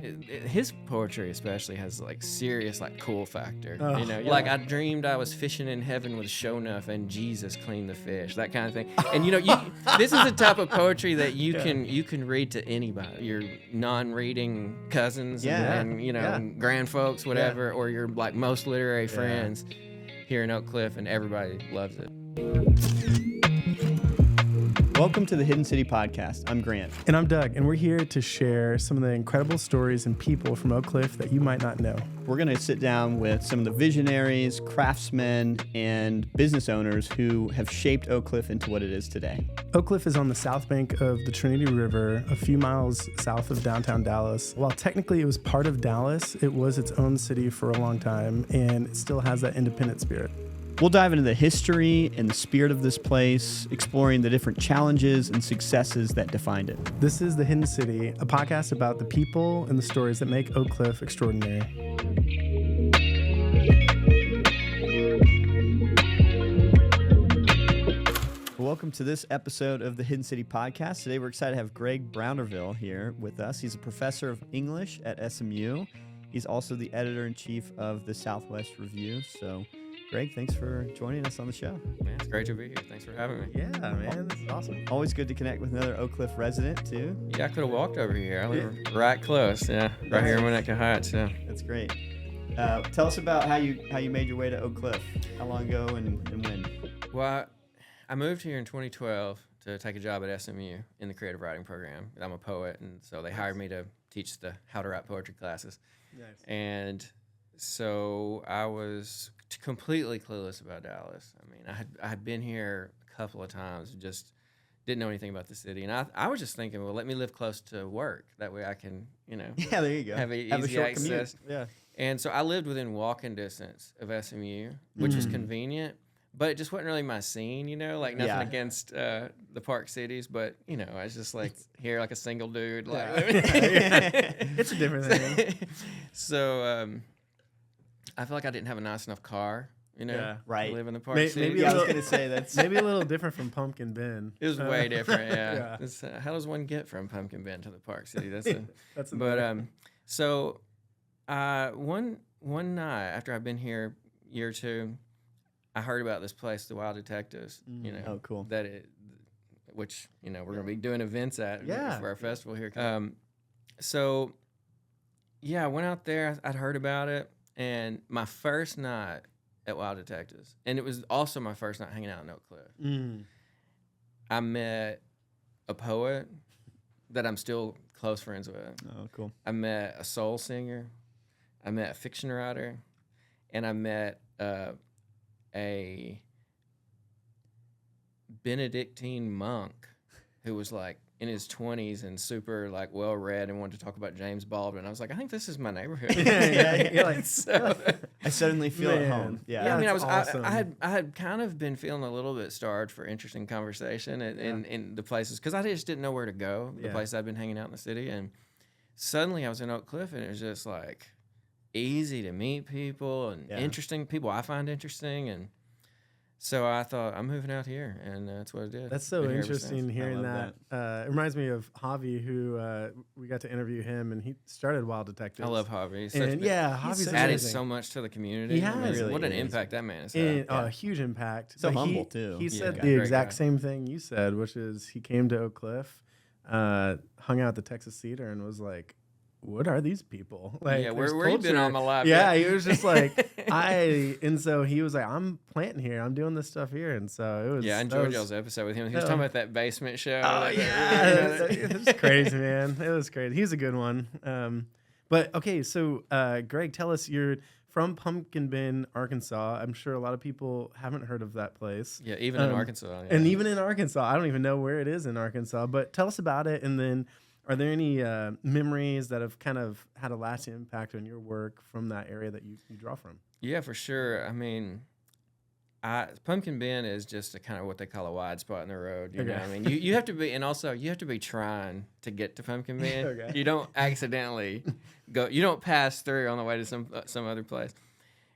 His poetry especially has like serious like cool factor. Oh, Yeah. Like I dreamed I was fishing in heaven with show enough and Jesus cleaned the fish, that kind of thing. And this is the type of poetry that you can read to anybody, your non-reading cousins and grand folks, whatever, or your like most literary friends here in Oak Cliff, and everybody loves it. Welcome to the Hidden City Podcast. I'm Grant. And I'm Doug, and we're here to share some of the incredible stories and people from Oak Cliff that you might not know. We're going to sit down with some of the visionaries, craftsmen, and business owners who have shaped Oak Cliff into what it is today. Oak Cliff is on the south bank of the Trinity River, a few miles south of downtown Dallas. While technically it was part of Dallas, it was its own city for a long time, and it still has that independent spirit. We'll dive into the history and the spirit of this place, exploring the different challenges and successes that defined it. This is The Hidden City, a podcast about the people and the stories that make Oak Cliff extraordinary. Welcome to this episode of the Hidden City Podcast. Today we're excited to have Greg Brownderville here with us. He's a professor of English at SMU. He's also the editor-in-chief of the Southwest Review. So, Greg, thanks for joining us on the show. Man, it's great to be here. Thanks for having me. Yeah, man, this is awesome. Always good to connect with another Oak Cliff resident, too. Yeah, I could have walked over here. I live right close. Yeah, right here in Winnetka Heights. Yeah, that's great. Tell us about how you made your way to Oak Cliff. How long ago and when? Well, I moved here in 2012 to take a job at SMU in the creative writing program. I'm a poet, and so they hired me to teach the how to write poetry classes. Nice. And so I was completely clueless about Dallas. I mean, I had been here a couple of times, just didn't know anything about the city. And I was just thinking, well, let me live close to work. That way I can, yeah, there you go. have a easy short access. Commute. Yeah. And so I lived within walking distance of SMU, which was convenient, but it just wasn't really my scene, like nothing against the Park Cities, but, I was just like here like a single dude. Like, It's a different thing. So I feel like I didn't have a nice enough car, right. to live in the Park City. Maybe I was going to say that's maybe a little different from Pumpkin Bend. It was way different, yeah. How does one get from Pumpkin Bend to the Park City? So one night after I've been here a year or two, I heard about this place, the Wild Detectives. Oh, cool. Which we're going to be doing events at for our festival here. I went out there. I'd heard about it, and my first night at Wild Detectives, and it was also my first night hanging out in Oak Cliff. I met a poet that I'm still close friends with. Oh, cool. I met a soul singer. I met a fiction writer, and I met a Benedictine monk who was like in his 20s and super like well read and wanted to talk about James Baldwin. I was like, I think this is my neighborhood. You're like, I suddenly feel at home. Yeah, I mean, awesome. I had kind of been feeling a little bit starved for interesting conversation in the places, because I just didn't know where to go. The places I'd been hanging out in the city, and suddenly I was in Oak Cliff, and it was just like easy to meet people and interesting people I find interesting, and so I thought, I'm moving out here, and that's what I did. That's so interesting hearing that. It reminds me of Javi, who we got to interview him, and he started Wild Detectives. I love Javi. Javi's added so much to the community. He has. What an impact that man has had. A huge impact. So humble, too. He said the exact same thing you said, which is he came to Oak Cliff, hung out at the Texas Theater, and was like, what are these people? Like, where you been all my life? Yeah, he was just like, and so he was like, I'm planting here. I'm doing this stuff here. And so it was. Yeah, I enjoyed y'all's episode with him. He was talking about that basement show. Oh, yeah. It was crazy, man. It was crazy. He's a good one. But, okay, so, Greg, tell us, you're from Pumpkin Bend, Arkansas. I'm sure a lot of people haven't heard of that place. Yeah, even in Arkansas. Yeah. And even in Arkansas. I don't even know where it is in Arkansas. But tell us about it, and then are there any memories that have kind of had a lasting impact on your work from that area that you draw from? Yeah, for sure. I mean, Pumpkin Bend is just a kind of what they call a wide spot in the road. You know, I mean, you have to be, and also you have to be trying to get to Pumpkin Bend. You don't accidentally go. You don't pass through on the way to some other place.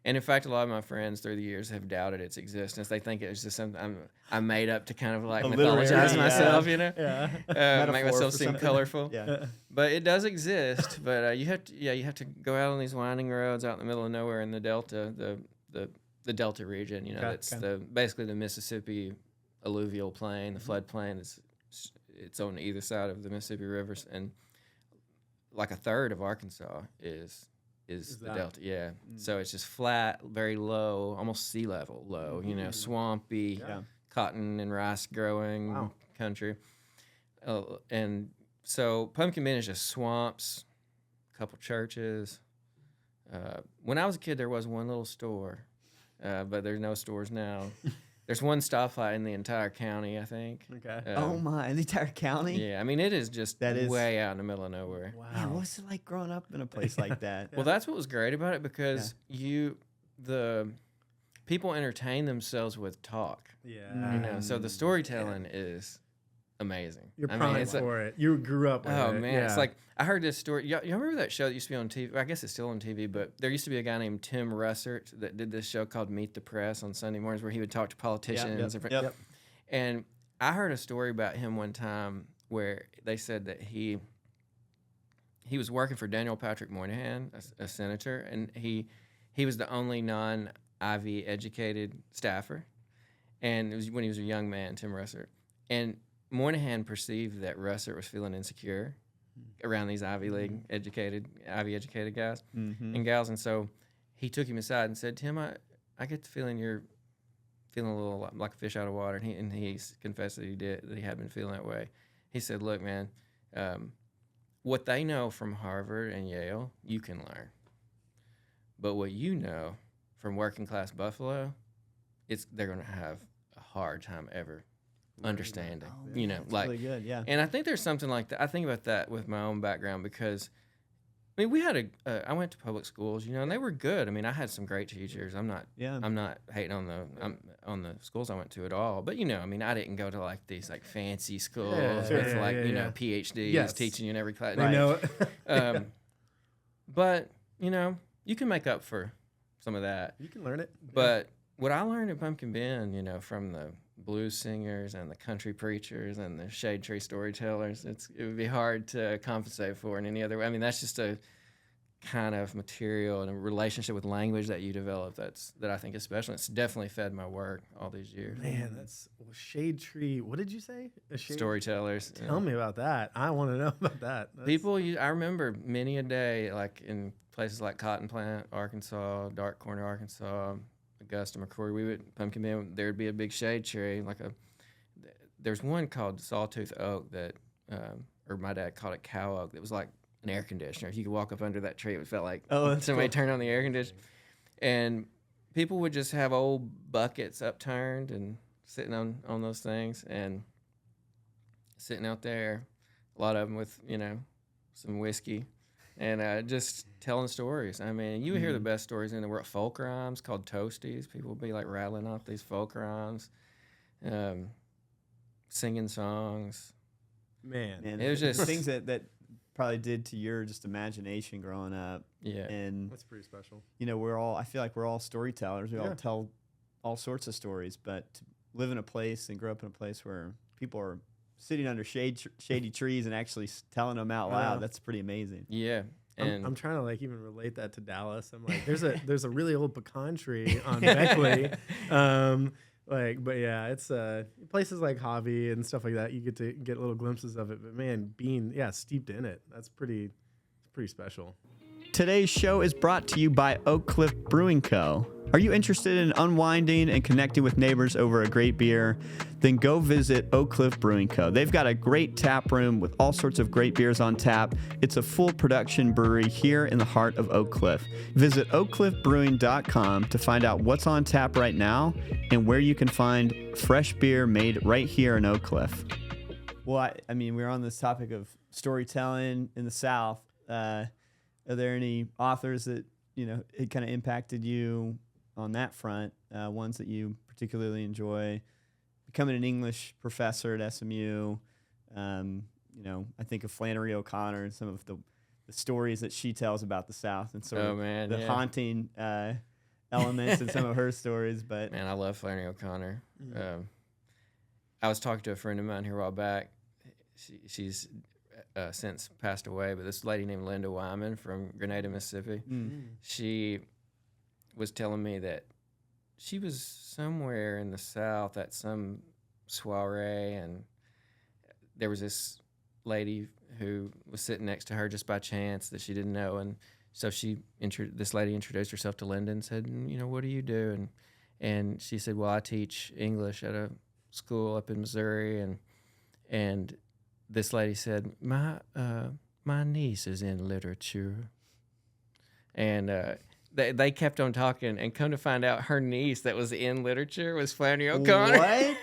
And in fact, a lot of my friends through the years have doubted its existence. They think it was just something I made up to kind of like mythologize myself, you know, make myself seem colorful. Yeah. But it does exist. But you have to go out on these winding roads out in the middle of nowhere in the Delta, the Delta region. You know, that's basically the Mississippi alluvial plain, the floodplain. It's on either side of the Mississippi rivers, and like a third of Arkansas is the Delta. Yeah. So it's just flat, very low, almost sea level low, you know, swampy, cotton and rice growing country. And so Pumpkin Bend is just swamps, a couple churches. When I was a kid, there was one little store, but there's no stores now. There's one stoplight in the entire county, I think. Okay. Oh my, in the entire county? Yeah, I mean, it is just way out in the middle of nowhere. Wow. Man, what's it like growing up in a place like that? Well, that's what was great about it, because the people entertain themselves with talk. Yeah. You know, so the storytelling is amazing. You're primed for it. You grew up with it. Oh, man. It's like, I heard this story. Y'all remember that show that used to be on TV? I guess it's still on TV, but there used to be a guy named Tim Russert that did this show called Meet the Press on Sunday mornings, where he would talk to politicians. Yep. And I heard a story about him one time where they said that he was working for Daniel Patrick Moynihan, a senator, and he was the only non-Ivy educated staffer. And it was when he was a young man, Tim Russert. And Moynihan perceived that Russert was feeling insecure around these Ivy educated guys and gals, and so he took him aside and said, "Tim, I get the feeling you're feeling a little like a fish out of water." And he confessed that he had been feeling that way. He said, "Look, man, what they know from Harvard and Yale, you can learn, but what you know from working class Buffalo, they're going to have a hard time ever understanding." You know, like really good, yeah. And I think there's something like that. I think about that with my own background, because I mean, we had I went to public schools, you know, and they were good. I mean, I had some great teachers. I'm not hating on the schools I went to at all. But you know, I mean, I didn't go to like these like fancy schools with you know PhDs teaching you in every class. I know it. But you know, you can make up for some of that. You can learn it. But what I learned at Pumpkin Bend, you know, from the blues singers and the country preachers and the shade tree storytellers, it would be hard to compensate for in any other way. I mean, that's just a kind of material and a relationship with language that you develop that I think is special. It's definitely fed my work all these years. Man, that's shade tree. What did you say? Storytellers. Tell me about that. I want to know about that. I remember many a day, like in places like Cotton Plant, Arkansas, Dark Corner, Arkansas, Augusta, McCrory, Pumpkin Bend, there'd be a big shade tree. There's one called Sawtooth Oak that, or my dad called it cow oak, that was like an air conditioner. If you could walk up under that tree, it felt like somebody turned on the air conditioner. And people would just have old buckets upturned and sitting on those things and sitting out there, a lot of them with, you know, some whiskey. And just telling stories. I mean, you would hear the best stories in the world. Folk rhymes called toasties. People would be like rattling off these folk rhymes, singing songs. Man, it was just things that probably did to your just imagination growing up. Yeah, and that's pretty special. You know, I feel like we're all storytellers. We all tell all sorts of stories, but to live in a place and grow up in a place where people are sitting under shady trees and actually telling them out loud, that's pretty amazing. Yeah. And I'm trying to like even relate that to Dallas. I'm like, there's a really old pecan tree on Beckley. But yeah, it's places like Hobby and stuff like that. You get to get little glimpses of it. But man, being steeped in it, it's pretty special. Today's show is brought to you by Oak Cliff Brewing Co. Are you interested in unwinding and connecting with neighbors over a great beer? Then go visit Oak Cliff Brewing Co. They've got a great tap room with all sorts of great beers on tap. It's a full production brewery here in the heart of Oak Cliff. Visit oakcliffbrewing.com to find out what's on tap right now and where you can find fresh beer made right here in Oak Cliff. Well, I mean, we're on this topic of storytelling in the South. Are there any authors that, you know, it kind of impacted you on that front, ones that you particularly enjoy? Becoming an English professor at SMU, you know, I think of Flannery O'Connor and some of the stories that she tells about the South and sort of the haunting elements in some of her stories. But man, I love Flannery O'Connor. I was talking to a friend of mine here a while back. She's since passed away, but this lady named Linda Wyman from Grenada, Mississippi. She was telling me that she was somewhere in the South at some soiree, and there was this lady who was sitting next to her just by chance that she didn't know, and so this lady introduced herself to Linda and said, what do you do? And she said, well, I teach English at a school up in Missouri, and this lady said, my niece is in literature, and they kept on talking, and come to find out her niece that was in literature was Flannery O'Connor. What?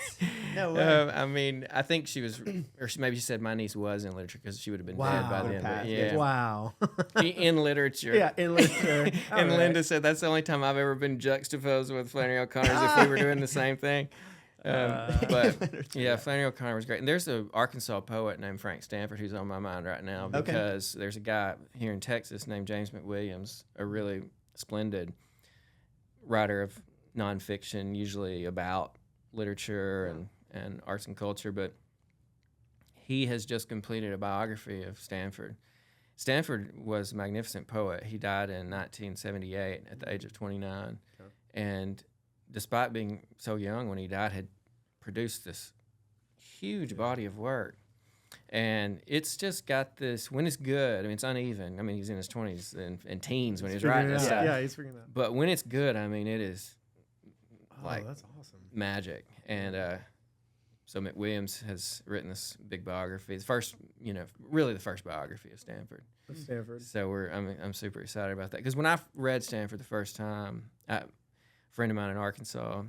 No way. I mean, I think she was, or maybe she said my niece was in literature because she would have been dead by then. But yeah. Wow. In literature. Yeah, in literature. And Linda said that's the only time I've ever been juxtaposed with Flannery O'Connor as if we were doing the same thing. But yeah, Flannery O'Connor was great. And there's an Arkansas poet named Frank Stanford who's on my mind right now because there's a guy here in Texas named James McWilliams, a really splendid writer of nonfiction, usually about literature and arts and culture, but he has just completed a biography of Stanford. Stanford was a magnificent poet. He died in 1978 at the age of 29, and despite being so young when he died, had produced this huge body of work. And it's just got this, when it's good, I mean, it's uneven. I mean, he's in his 20s and teens when he's writing this stuff. Yeah, he's figuring it out. But when it's good, I mean, it is that's awesome. magic. And so McWilliams has written this big biography. The first, really the first biography of Stanford. Stanford. So I'm super excited about that. Because when I read Stanford the first time, a friend of mine in Arkansas,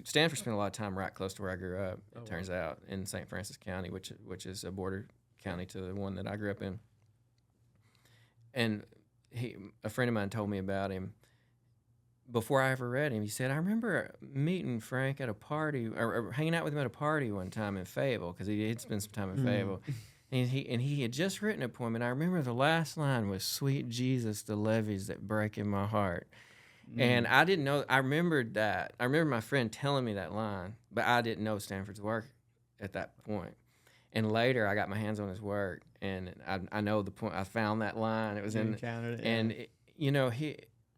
Stanford spent a lot of time right close to where I grew up, turns out, in St. Francis County, which is a border county to the one that I grew up in. And a friend of mine told me about him. Before I ever read him, he said, I remember meeting Frank at a party, or hanging out with him at a party one time in Fayetteville, because he had spent some time in Fayetteville. And he had just written a poem, and I remember the last line was, "Sweet Jesus, the levees that break in my heart." And I didn't know, I remembered that. I remember my friend telling me that line, but I didn't know Stanford's work at that point. And later, I got my hands on his work, and I know the point. I found that line. It was in, encountered it, and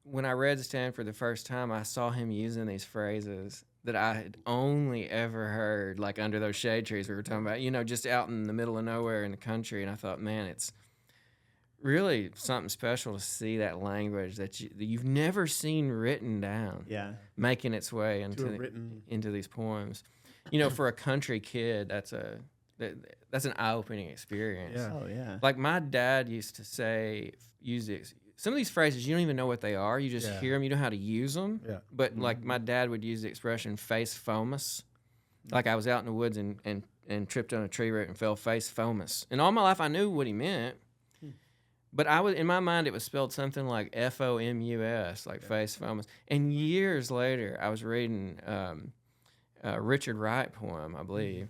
when I read Stanford the first time, I saw him using these phrases that I had only ever heard, like under those shade trees we were talking about, just out in the middle of nowhere in the country. And I thought, man, it's really something special to see that language that you've never seen written down, making its way into these poems. For a country kid, that's an eye-opening experience. Yeah. Oh yeah. Like my dad used to use some of these phrases, you don't even know what they are. You just hear them. You know how to use them. Yeah. But like my dad would use the expression "face foamus," like I was out in the woods and tripped on a tree root and fell face foamus. And all my life I knew what he meant. But in my mind, it was spelled something like F-O-M-U-S, like face foamus. And years later, I was reading a Richard Wright poem, I believe,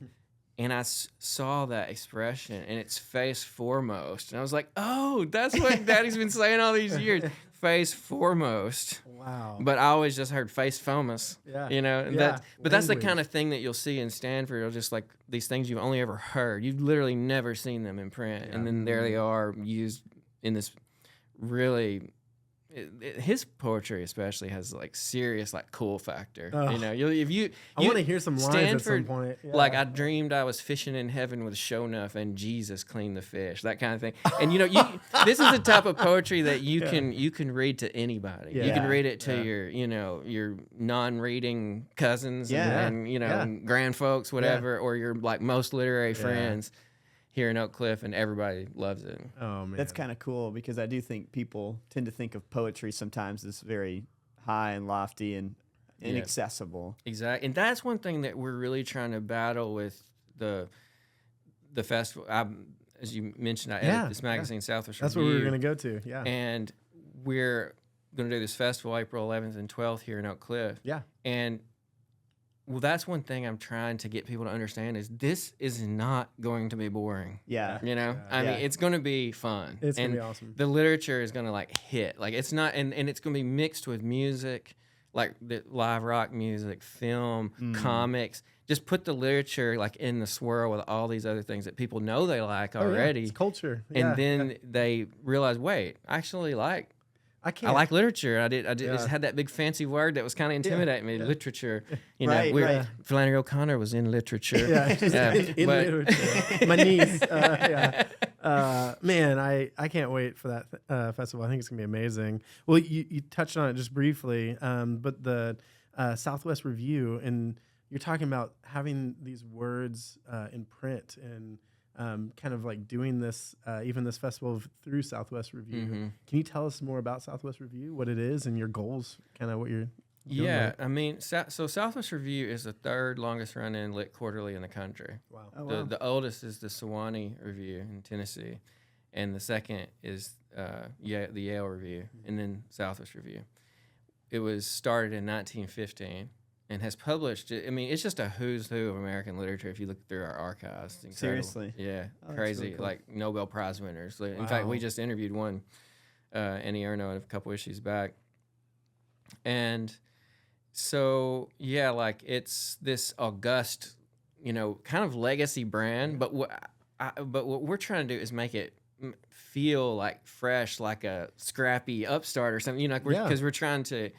and I saw that expression, and it's face foremost. And I was like, oh, that's what Daddy's been saying all these years, face foremost. Wow. But I always just heard face foamus, But that's the kind of thing that you'll see in Stanford, or just like these things you've only ever heard. You've literally never seen them in print, and then there they are used in this really, his poetry especially has like serious like cool factor. I want to hear some lines at some point. Yeah. Like I dreamed I was fishing in heaven with Shonuff and Jesus cleaned the fish, that kind of thing. And this is the type of poetry that you can read to anybody. You can read it to your non-reading cousins and grand folks, whatever, or your like most literary friends here in Oak Cliff, and everybody loves it. Oh man, that's kind of cool, because I do think people tend to think of poetry sometimes as very high and lofty and inaccessible. Exactly, and that's one thing that we're really trying to battle with the festival. As you mentioned, I edit this magazine, Southwest That's Review. where we were going to go to, and we're going to do this festival April 11th and 12th here in Oak Cliff. Yeah, and well, that's one thing I'm trying to get people to understand is this is not going to be boring. Yeah. I mean, it's going to be fun. It's going to be awesome. The literature is going to like hit. Like it's not, and it's going to be mixed with music. like the live rock music, film, comics. Just put the literature like in the swirl with all these other things that people know they like already. It's culture. And then they realize, wait, I actually like. I like literature. I just had that big fancy word that was kind of intimidating me. Literature, Right. Flannery O'Connor was in literature. In literature. My niece. Man, I can't wait for that festival. I think it's gonna be amazing. Well, you touched on it just briefly, but the Southwest Review, and you're talking about having these words in print and. Kind of like doing this, even this festival through Southwest Review. Mm-hmm. Can you tell us more about Southwest Review, what it is, and your goals, kind of what you're doing? Yeah, I mean, so Southwest Review is the third longest running lit quarterly in the country. Wow. Oh, wow. The oldest is the Sewanee Review in Tennessee, and the second is the Yale Review, and then Southwest Review. It was started in 1915. And has published. I mean, it's just a who's who of American literature. If you look through our archives, it's incredible. Seriously, yeah, Oh, crazy. really cool. Like Nobel Prize winners. In fact, we just interviewed one, Annie Ernaux, a couple issues back. And so, yeah, like it's this august, kind of legacy brand. But what we're trying to do is make it feel like fresh, like a scrappy upstart or something. Because we're trying to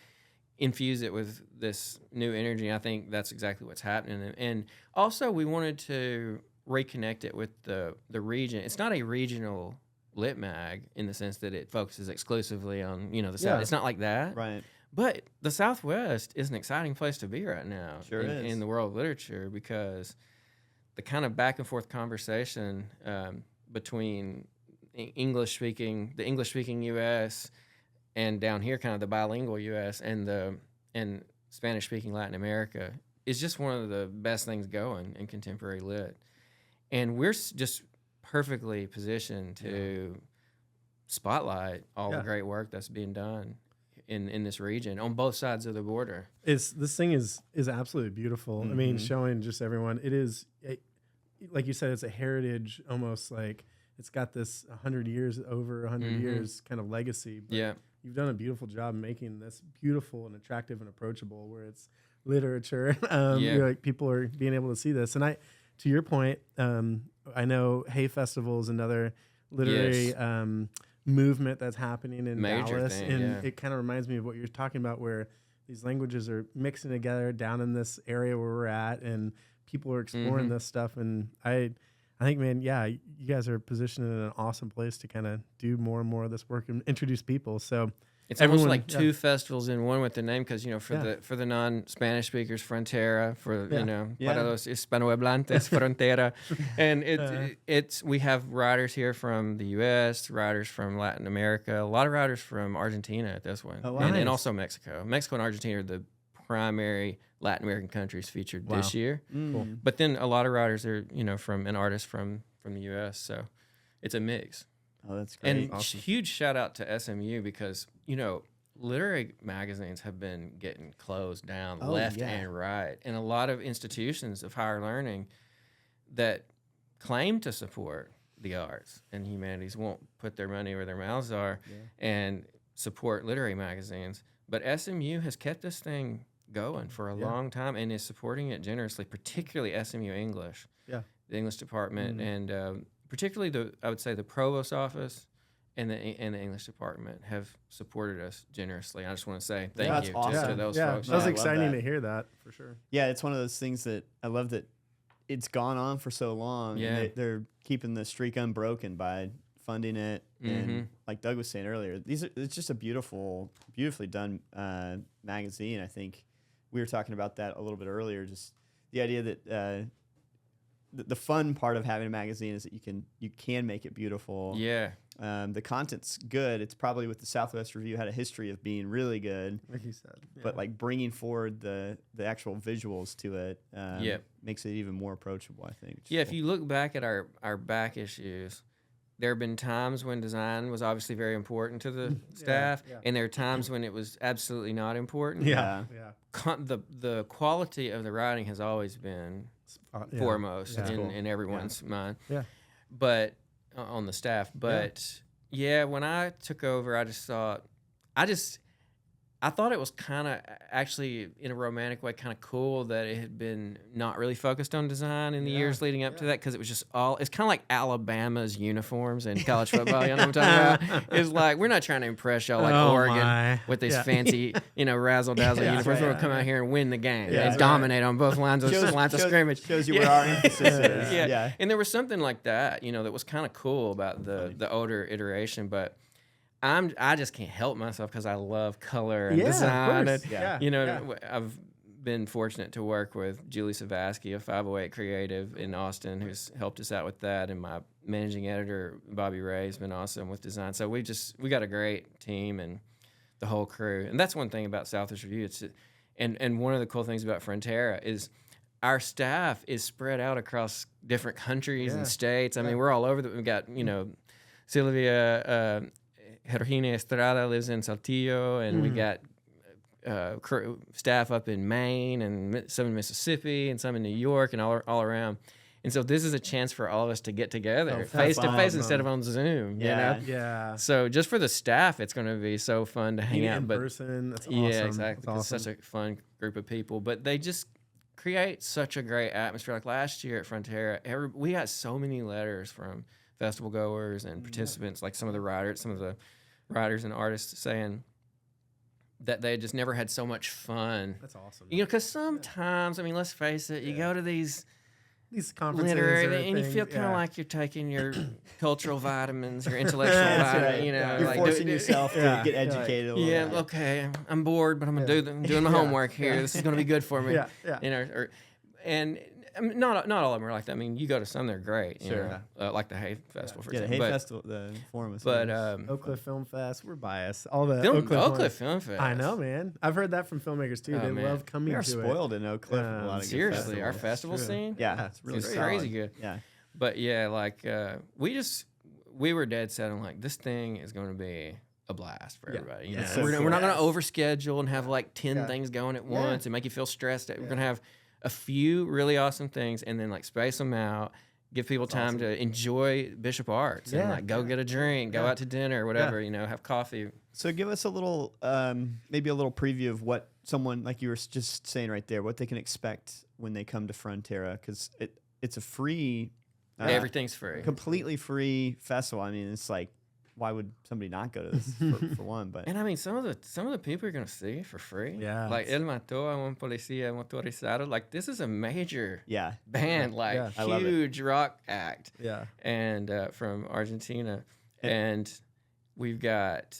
infuse it with this new energy. I think that's exactly what's happening. And also we wanted to reconnect it with the region. It's not a regional lit mag in the sense that it focuses exclusively on, the South. It's not like that. Right. But the Southwest is an exciting place to be right now Sure is. in the world of literature, because the kind of back and forth conversation between the English speaking U.S. and down here, kind of the bilingual U.S. and Spanish speaking Latin America is just one of the best things going in contemporary lit, and we're just perfectly positioned to spotlight all the great work that's being done in this region on both sides of the border. This thing is absolutely beautiful. I mean, showing just everyone. It is, like you said, it's a heritage, almost like it's got this 100 years years kind of legacy. But you've done a beautiful job making this beautiful and attractive and approachable, where it's literature. You're like, people are being able to see this. And to your point, I know Hay Festival is another literary movement that's happening in Dallas. It kind of reminds me of what you're talking about, where these languages are mixing together down in this area where we're at, and people are exploring this stuff. And I think, man, you guys are positioned in an awesome place to kind of do more and more of this work and introduce people. So it's almost like two festivals in one with the name, because for the non-Spanish speakers, Frontera, para los hispanohablantes, Frontera, and we have writers here from the U.S., writers from Latin America, a lot of writers from Argentina at this one, and also Mexico. Mexico and Argentina are the primary Latin American countries featured this year. Cool. But then a lot of writers are, from an artist from the U.S. So it's a mix. Oh, that's great. And huge shout out to SMU, because, literary magazines have been getting closed down left and right. And a lot of institutions of higher learning that claim to support the arts and humanities won't put their money where their mouths are and support literary magazines. But SMU has kept this thing going for a long time and is supporting it generously, particularly SMU English, the English department, and particularly I would say the provost office and the English department have supported us generously. I just want to say thank you to those folks. That was exciting to hear that, for sure. Yeah, it's one of those things that I love, that it's gone on for so long. Yeah. And they're keeping the streak unbroken by funding it. And like Doug was saying earlier, it's just a beautifully done magazine. I think we were talking about that a little bit earlier, just the idea that the fun part of having a magazine is that you can make it beautiful. Yeah. The content's good. It's probably, with the Southwest Review, had a history of being really good. Like you said. But like bringing forward the actual visuals to it makes it even more approachable, I think. Yeah, if you look back at our back issues, there have been times when design was obviously very important to the staff, and there are times when it was absolutely not important. The quality of the writing has always been foremost in everyone's mind. Yeah. But on the staff. But when I took over, I just thought, I thought it was kind of actually in a romantic way kind of cool that it had been not really focused on design in the years leading up to that, because it was just it's kind of like Alabama's uniforms in college football. You know what I'm talking about? It's like, we're not trying to impress y'all like Oregon with these fancy, razzle dazzle uniforms. We're gonna come out here and win the game and dominate on both lines of scrimmage. Shows you where our emphasis is. Yeah, and there was something like that, that was kind of cool about the older iteration, but. I just can't help myself because I love color and design. And, I've been fortunate to work with Julie Savasky of 508 Creative in Austin, who's helped us out with that, and my managing editor Bobby Ray's been awesome with design. So we got a great team and the whole crew. And that's one thing about Southwest Review. And one of the cool things about Frontera is our staff is spread out across different countries and states. I mean, we're all over. We've got Sylvia. Hergina Estrada lives in Saltillo, and we got staff up in Maine and some in Mississippi and some in New York and all around. And so this is a chance for all of us to get together face to face instead of on Zoom. Yeah. So just for the staff, it's going to be so fun to hang out in person. That's awesome. Yeah, exactly. That's awesome. It's such a fun group of people, but they just create such a great atmosphere. Like last year at Frontera, we got so many letters from festival goers and participants, like some of the writers and artists saying that they just never had so much fun. That's awesome. Because sometimes, let's face it, you go to these conferences literary, and you feel kind of like you're taking your cultural vitamins, your intellectual vitamins. You're like forcing yourself to get educated a little bit. Okay, I'm bored, but I'm doing my homework here. This is going to be good for me. And not all of them are like that. You go to some, they're great. Like the Hay Festival, for example. The Hay Festival, the Forum. But Oak Cliff Film Fest, we're biased. All the Oak Cliff Film Fest. I know, man. I've heard that from filmmakers too. They love coming to it. We are spoiled in Oak Cliff. A lot of seriously, our festival scene. Yeah, it's really crazy good. Yeah, but we were dead set on like, this thing is going to be a blast for everybody. We're not going to overschedule and have like 10 things going at once and make you feel stressed. We're going to have a few really awesome things and then like space them out, give people time to enjoy Bishop Arts and like go get a drink, go out to dinner, whatever, have coffee. So give us a little, maybe a little preview of what someone, like you were just saying right there, what they can expect when they come to Frontera, because it's a free, everything's free, completely free festival. It's like, why would somebody not go to this for one? But some of the people you're gonna see for free. Yeah. Like El Mató a un Policía Motorizado. Like this is a major band, like huge rock act. Yeah. And from Argentina. And we've got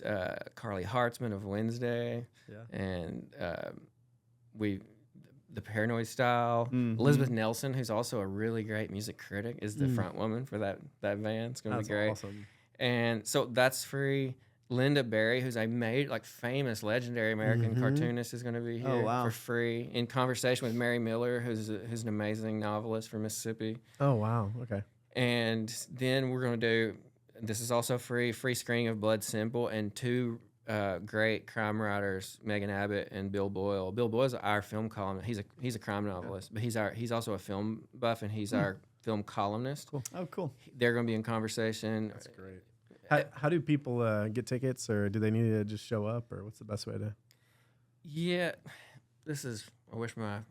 Carly Hartzman of Wednesday. Yeah. And the Paranoid Style. Mm-hmm. Elizabeth Nelson, who's also a really great music critic, is the front woman for that band. It's gonna be great. Awesome. And so that's free. Linda Berry, who's a famous, legendary American cartoonist, is going to be here for free in conversation with Mary Miller, who's an amazing novelist from Mississippi. Oh, wow. Okay. And then we're going to do, this is also free screening of Blood Simple and two great crime writers, Megan Abbott and Bill Boyle. Bill Boyle's our film columnist. He's a crime novelist, but he's also a film buff, and he's our film columnist. Cool. Oh, cool. They're going to be in conversation. That's great. How do people get tickets, or do they need to just show up, or what's the best way to? Yeah, I wish my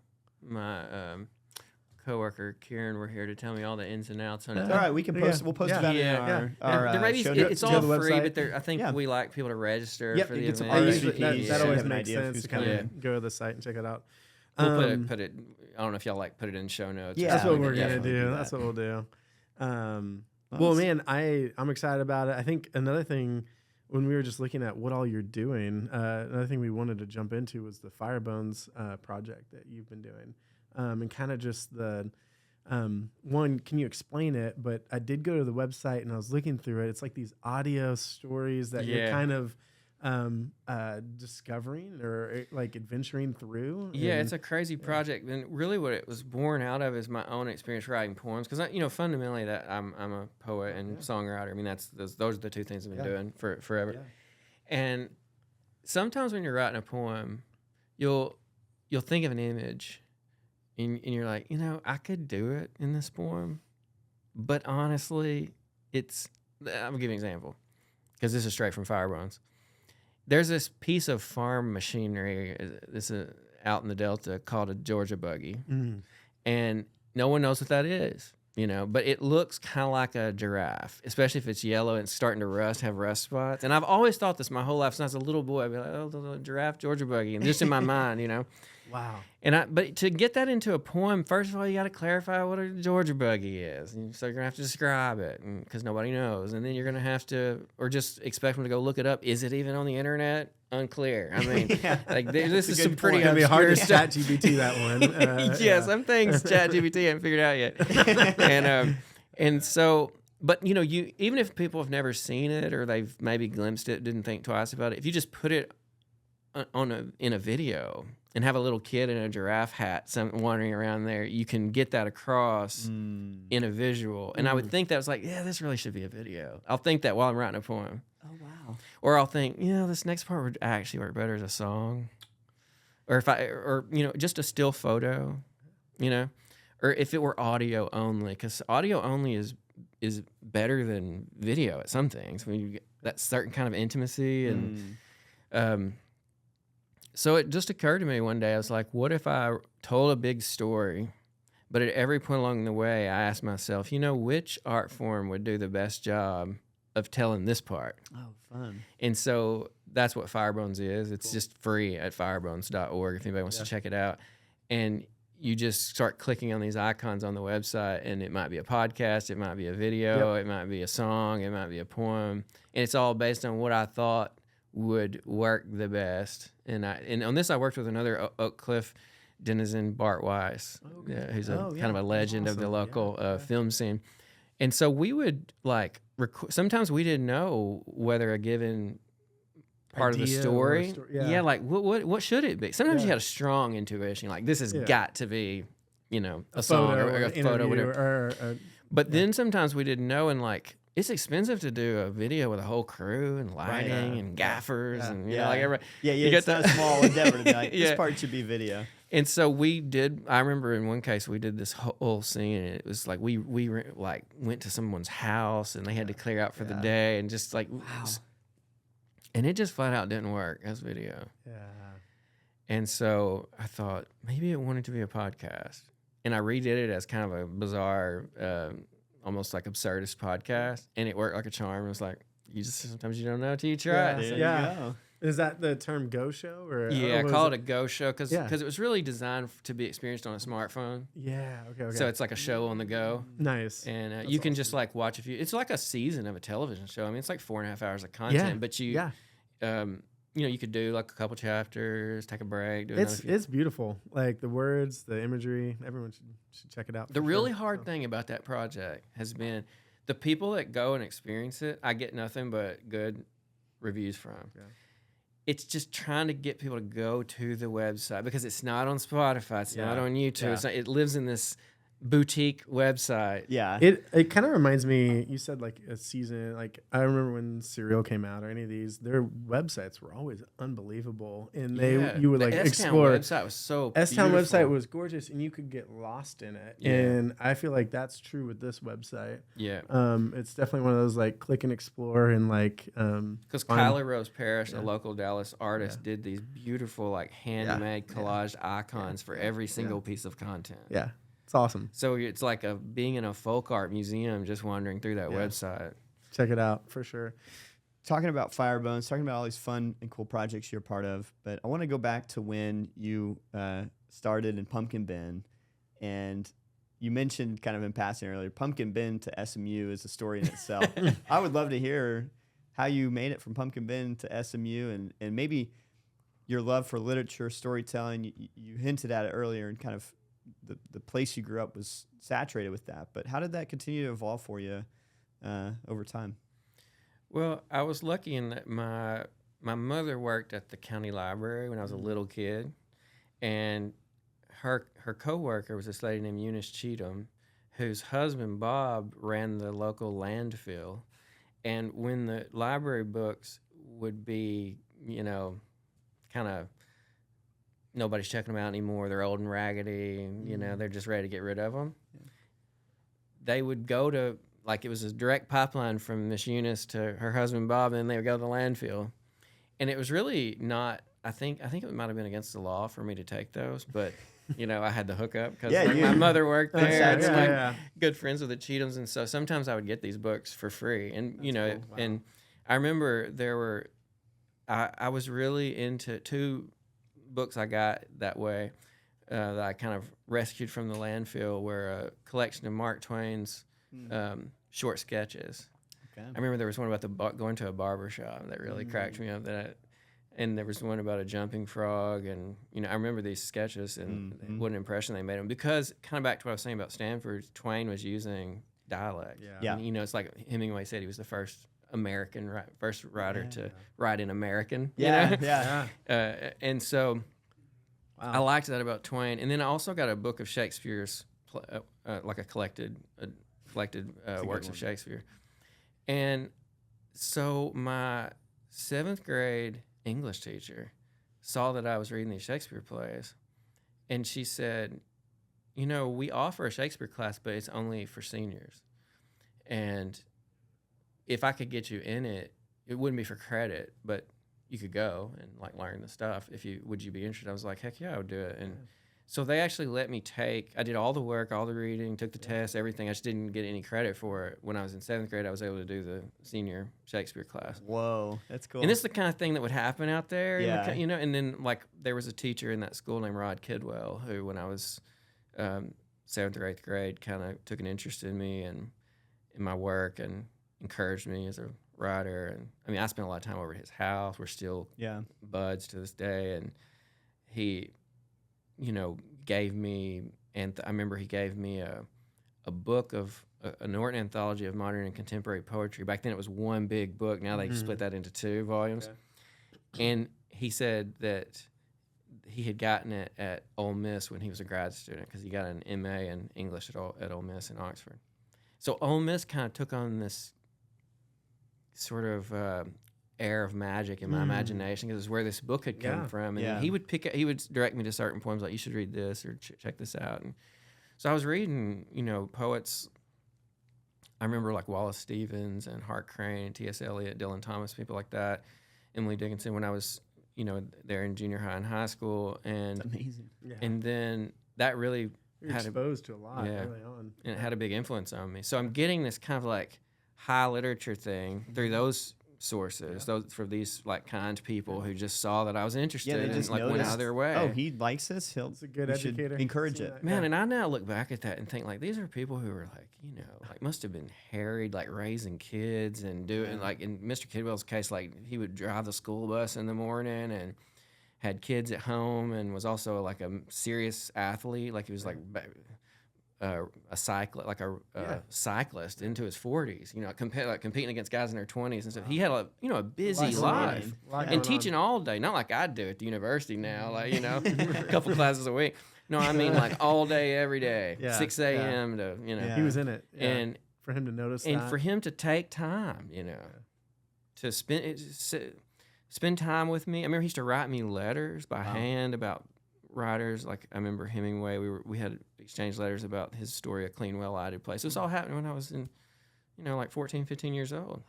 coworker Kieran were here to tell me all the ins and outs on it. All right, we can post. We'll post that in our show notes. It's all free, but I think we like people to register for the event. That always makes sense to kind of go to the site and check it out. We'll put it. I don't know if y'all put it in show notes. Yeah, that's what we're gonna do. That's what we'll do. Well, man, I'm excited about it. I think another thing, when we were just looking at what all you're doing, another thing we wanted to jump into was the Firebones project that you've been doing, and kind of just the one. Can you explain it? But I did go to the website and I was looking through it. It's like these audio stories that you're kind of discovering or like adventuring through. Yeah, it's a crazy project, and really what it was born out of is my own experience writing poems, because fundamentally that I'm a poet and songwriter. Those are the two things I've been doing for forever. And sometimes when you're writing a poem, you'll think of an image and you're like, I could do it in this poem, but honestly I'm gonna give you an example, because this is straight from Firebones. there's this piece of farm machinery. This is out in the Delta called a Georgia buggy, and no one knows what that is. But it looks kind of like a giraffe, especially if it's yellow and it's starting to have rust spots. And I've always thought this my whole life. Since I was a little boy, I'd be like, oh, the giraffe Georgia buggy, and just in my mind, Wow. But to get that into a poem, first of all, you got to clarify what a Georgia buggy is. And so you're going to have to describe it because nobody knows. And then you're going to have to, or just expect them to go look it up. Is it even on the internet? Unclear. I mean, this is some pretty obscure stuff. It's going to be hard to ChatGPT that one. Some things ChatGPT haven't figured out yet. And so, but you even if people have never seen it or they've maybe glimpsed it, didn't think twice about it, if you just put it in a video and have a little kid in a giraffe hat wandering around there, you can get that across in a visual. And I would think that was like, this really should be a video. I'll think that while I'm writing a poem. Oh, wow. Or I'll think, this next part would actually work better as a song. Or just a still photo, or if it were audio only, because audio only is better than video at some things. When you get that certain kind of intimacy and so it just occurred to me one day, I was like, what if I told a big story, but at every point along the way, I asked myself, which art form would do the best job of telling this part? Oh, fun. And so that's what Firebones is. It's just free at firebones.org if anybody wants to check it out. And you just start clicking on these icons on the website, and it might be a podcast, it might be a video, it might be a song, it might be a poem. And it's all based on what I thought would work the best. And on this I worked with another Oak Cliff denizen, Bart Weiss, who's kind of a legend of the local film scene. And so we would sometimes we didn't know whether a given part of the story, what should it be? Sometimes you had a strong intuition, like this has got to be, a song or a photo, whatever. But then sometimes we didn't know, and it's expensive to do a video with a whole crew and lighting and gaffers and everybody. It's not a small endeavor to be like, this part should be video. And so we did. I remember in one case we did this whole scene, and it was like we went to someone's house, and they had to clear out for the day, and just and it just flat out didn't work as video. Yeah. And so I thought maybe it wanted to be a podcast, and I redid it as kind of a bizarre, almost like absurdist podcast, and it worked like a charm. It was like sometimes you don't know till you try it. Yeah. Is that the term Go Show? I call it a Go Show because it was really designed to be experienced on a smartphone. Yeah, okay. So it's like a show on the go. Nice. And you can just watch it's like a season of a television show. I mean, it's like 4.5 hours of content, but you could do a couple chapters, take a break. Do it's beautiful. Like the words, the imagery, everyone should check it out. The really hard thing about that project has been the people that go and experience it, I get nothing but good reviews from. Yeah. It's just trying to get people to go to the website because it's not on Spotify. It's not on YouTube. Yeah. It's not, it lives in this boutique website. Yeah. It kind of reminds me, you said a season, I remember when Serial came out or any of these, their websites were always unbelievable. And you would explore. The S-Town website was so S-Town website was gorgeous, and you could get lost in it. Yeah. And I feel like that's true with this website. Yeah. It's definitely one of those click and explore and because Kylie Rose Parrish, a local Dallas artist, did these beautiful handmade collaged icons for every single piece of content. Yeah. It's awesome. So it's like being in a folk art museum, just wandering through that website. Check it out for sure. Talking about Firebones, talking about all these fun and cool projects you're part of, but I want to go back to when you started in Pumpkin Bin, and you mentioned kind of in passing earlier, Pumpkin Bin to SMU is a story in itself. I would love to hear how you made it from Pumpkin Bin to SMU, and maybe your love for literature, storytelling. You hinted at it earlier, and kind of the place you grew up was saturated with that. But how did that continue to evolve for you over time? Well, I was lucky in that my mother worked at the county library when I was a little kid, and her coworker was this lady named Eunice Cheatham, whose husband Bob ran the local landfill. And when the library books would be, kind of nobody's checking them out anymore, they're old and raggedy, and they're just ready to get rid of them. Yeah. They would go to, it was a direct pipeline from Miss Eunice to her husband Bob, and then they would go to the landfill. and it was really not. I think it might have been against the law for me to take those, but I had the hookup because my mother worked there. And good friends with the Cheathams, and so sometimes I would get these books for free. And That's cool. Wow. And I remember I was really into 2 books I got that way that I kind of rescued from the landfill were a collection of Mark Twain's short sketches. Okay. I remember there was one about going to a barber shop that really cracked me up. And there was one about a jumping frog, and I remember these sketches and what an impression they made on me. Because kind of back to what I was saying about Stanford, Twain was using dialect. Yeah. And, it's like Hemingway said, he was the first American first writer to write in American. And so I liked that about Twain. And then I also got a book of Shakespeare's, like a collected works of Shakespeare. And so my 7th grade English teacher saw that I was reading these Shakespeare plays, and she said, we offer a Shakespeare class, but it's only for seniors. And if I could get you in it, it wouldn't be for credit, but you could go and like learn the stuff. Would you be interested? I was like, heck yeah, I would do it. And so they actually let me I did all the work, all the reading, took the test, everything. I just didn't get any credit for it. When I was in 7th grade, I was able to do the senior Shakespeare class. Whoa, that's cool. And it's the kind of thing that would happen out there. Yeah. And then like there was a teacher in that school named Rod Kidwell who, when I was 7th or 8th grade, kind of took an interest in me and in my work and encouraged me as a writer. And I spent a lot of time over at his house. We're still buds to this day. And he gave me, and I remember he gave me a book of a Norton anthology of modern and contemporary poetry. Back then it was one big book. Now they split that into 2 volumes. Okay. And he said that he had gotten it at Ole Miss when he was a grad student because he got an MA in English at Ole Miss in Oxford. So Ole Miss kind of took on this sort of air of magic in my imagination because it's where this book had come from. And he would direct me to certain poems, like, you should read this or check this out. And so I was reading, poets. I remember like Wallace Stevens and Hart Crane, T.S. Eliot, Dylan Thomas, people like that, Emily Dickinson, when I was, there in junior high and high school. And that's amazing. Yeah. And then that really You're exposed to a lot early on. And it had a big influence on me. So I'm getting this kind of like high literature thing through those sources, those for these like kind people who just saw that I was interested and like went out of their way. Oh, he likes this. It's a good educator. Encourage it. Man, and I now look back at that and think like these are people who were like, like must have been harried, like raising kids and doing like in Mr. Kidwell's case, like he would drive the school bus in the morning and had kids at home and was also like a serious athlete. Like he was like a cyclist into his 40s, competing against guys in their 20s and stuff. He had a busy life and teaching all day, not like I do at the university now, like, a couple classes a week. No, I mean like all day, every day, 6 a.m. to, He was in it. Yeah. And for him to notice and for him to take time, to spend time with me. I remember he used to write me letters by hand about writers. Like I remember Hemingway, we had exchanged letters about his story, A Clean, Well-Lighted Place. This all happened when I was in, like 14, 15 years old.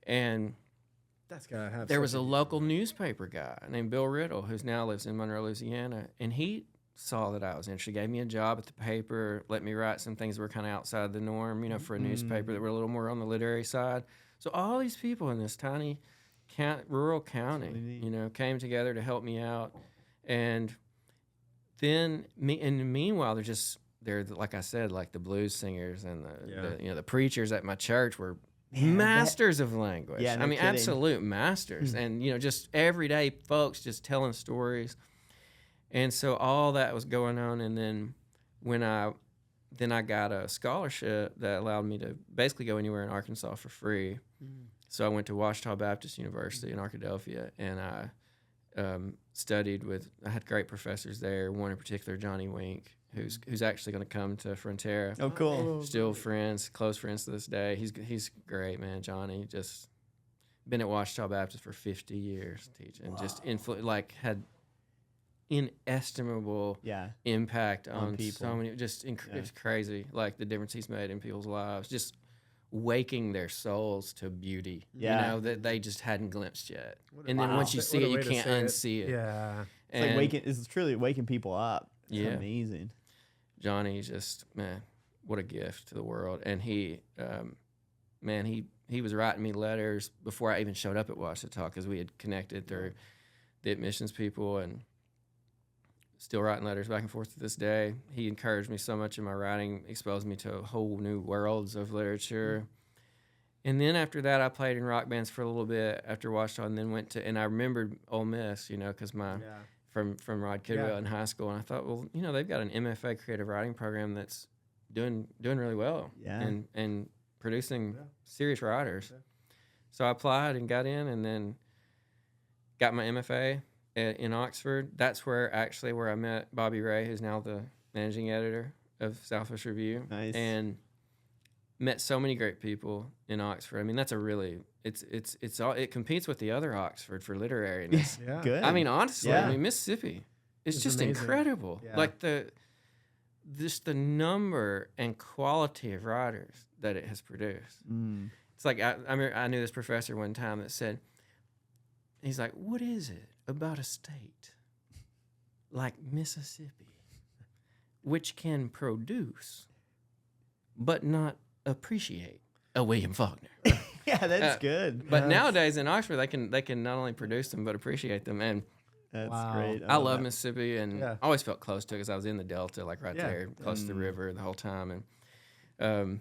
And that's gotta have there was a local newspaper guy named Bill Riddle, who now lives in Monroe, Louisiana, and he saw that I was interested, gave me a job at the paper, let me write some things that were kind of outside the norm, for a newspaper that were a little more on the literary side. So all these people in this tiny rural county, came together to help me out. And then meanwhile, they're like I said, like the blues singers and the preachers at my church were masters of language. Yeah, no kidding. Absolute masters. And just everyday folks just telling stories. And so all that was going on. And then when I got a scholarship that allowed me to basically go anywhere in Arkansas for free. So I went to Ouachita Baptist University in Arkadelphia, and I studied with. I had great professors there. One in particular, Johnny Wink, who's actually going to come to Frontera. Oh, cool! Still friends, close friends to this day. He's great, man. Johnny just been at Ouachita Baptist for 50 years teaching. Wow. Just had inestimable impact on people. So many. It's crazy, like the difference he's made in people's lives. Just waking their souls to beauty, Yeah. you know, that they just hadn't glimpsed yet. What a- And then Wow. once you What see a it, you way to can't say it. unsee it. Yeah. It's truly waking people up. It's Yeah. amazing. Johnny's just, man, what a gift to the world. And he was writing me letters before I even showed up at Ouachita, because we had connected through the admissions people, and still writing letters back and forth to this day. He encouraged me so much in my writing, exposed me to whole new worlds of literature. And then after that, I played in rock bands for a little bit after Ouachita, and then and I remembered Ole Miss, you know, because from Rod Kidwell in high school, and I thought, well, you know, they've got an MFA creative writing program that's doing really well, and producing serious writers. Yeah. So I applied and got in, and then got my MFA in Oxford. That's where I met Bobby Ray, who's now the managing editor of Southwest Review. Nice. And met so many great people in Oxford. I mean, that's it competes with the other Oxford for literariness. Yeah. Good. I mean, honestly, Yeah. I mean, Mississippi, it's just amazing. incredible. Yeah. Like the number and quality of writers that it has produced. Mm. It's like I knew this professor one time that said, he's like, what is it about a state like Mississippi which can produce but not appreciate a William Faulkner? Yeah, that's good. But nowadays in Oxford, they can not only produce them but appreciate them. And That's Wow. great. I love that. Mississippi, and I always felt close to it because I was in the Delta, like right there, close to the river the whole time. And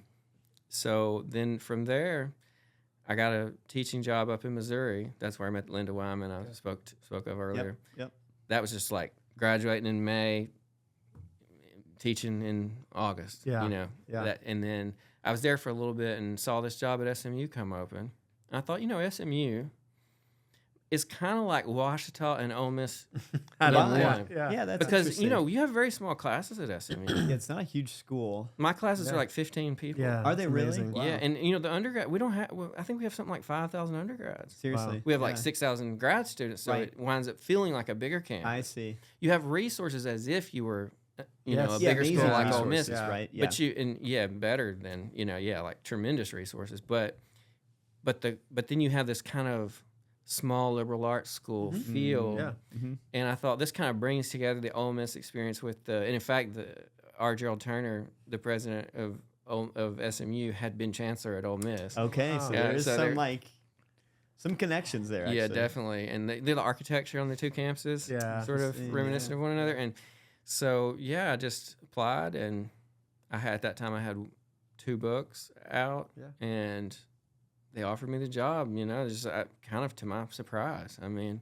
so then from there, I got a teaching job up in Missouri. That's where I met Linda Wyman I spoke of earlier. Yep. That was just like graduating in May, teaching in August. Yeah. You know. Yeah. And then I was there for a little bit and saw this job at SMU come open. And I thought, you know, SMU is kind of like Ouachita and Ole Miss. I in don't know. one. Yeah, that's Because, interesting. you know, you have very small classes at SMU. Yeah, it's not a huge school. My classes are like 15 people. Yeah. Are they that's really? amazing. Wow. Yeah, and you know the undergrad, we don't have. Well, I think we have something like 5,000 undergrads. Seriously. We have like Yeah. 6,000 grad students, so Right. it winds up feeling like a bigger campus. I see. You have resources as if you were, you know, a Yes. bigger school amazing like Ole resources, Miss. Yeah. right? Yeah. But better than like tremendous resources. But then you have this kind of small liberal arts school feel. Yeah. Mhm. And I thought this kind of brings together the Ole Miss experience with and in fact, R. Gerald Turner, the president of SMU, had been chancellor at Ole Miss. Okay, so Yeah, there is so some there- some connections there. Actually. Yeah, definitely. And the architecture on the two campuses, Yeah. sort of Yeah. reminiscent of one another. And so, I just applied, and at that time I had 2 books out, and they offered me the job. You know, just kind of to my surprise. I mean,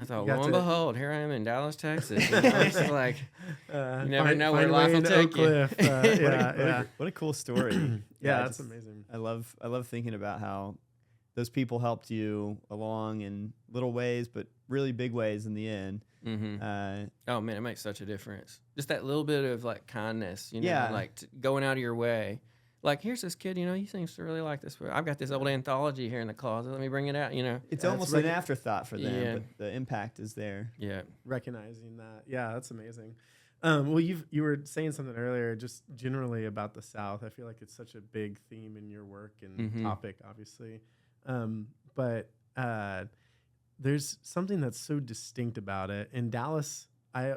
I thought, lo and behold, here I am in Dallas, Texas. You know, it's like you never know where life will take you. What a cool story. That's amazing. I love thinking about how those people helped you along in little ways, but really big ways in the end. Mm-hmm. Oh man, it makes such a difference. Just that little bit of like kindness, you know, Yeah. like going out of your way. Like, here's this kid, you know, he seems to really like this. I've got this old anthology here in the closet. Let me bring it out, you know. It's Yeah, almost it's an afterthought for them, Yeah. but the impact is there. Yeah. Recognizing that. Yeah, that's amazing. Well, you were saying something earlier, just generally about the South. I feel like it's such a big theme in your work and topic, obviously. But there's something that's so distinct about it. In Dallas,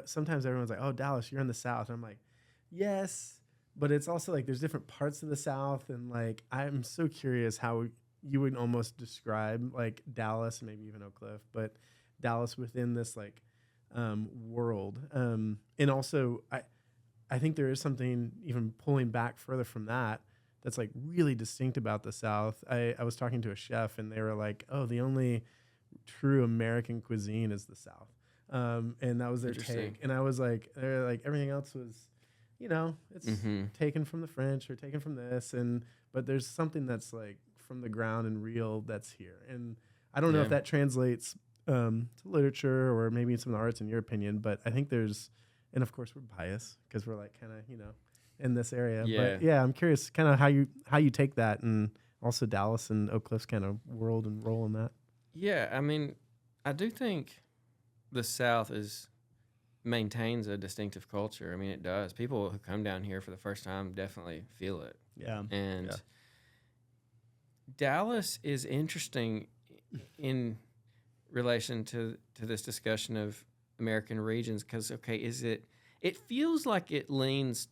sometimes everyone's like, "Oh, Dallas, you're in the South." And I'm like, "Yes." But it's also like there's different parts of the South, and like I'm so curious how you would almost describe like Dallas, maybe even Oak Cliff, but Dallas within this like world. And also I think there is something even pulling back further from that that's like really distinct about the South. I was talking to a chef, and they were like, "Oh, the only true American cuisine is the South," and that was their take. And I was like, they're like everything else was, you know, it's taken from the French or taken from this, but there's something that's like from the ground and real that's here. And I don't know if that translates to literature or maybe some of the arts in your opinion, but I think and of course we're biased because we're like kind of, you know, in this area. Yeah. But yeah, I'm curious kind of how you take that, and also Dallas and Oak Cliff's kind of world and role in that. Yeah, I mean, I do think the South maintains a distinctive culture. I mean, it does. People who come down here for the first time definitely feel it. Yeah. And Dallas is interesting in relation to this discussion of American regions because, okay, it feels like it leans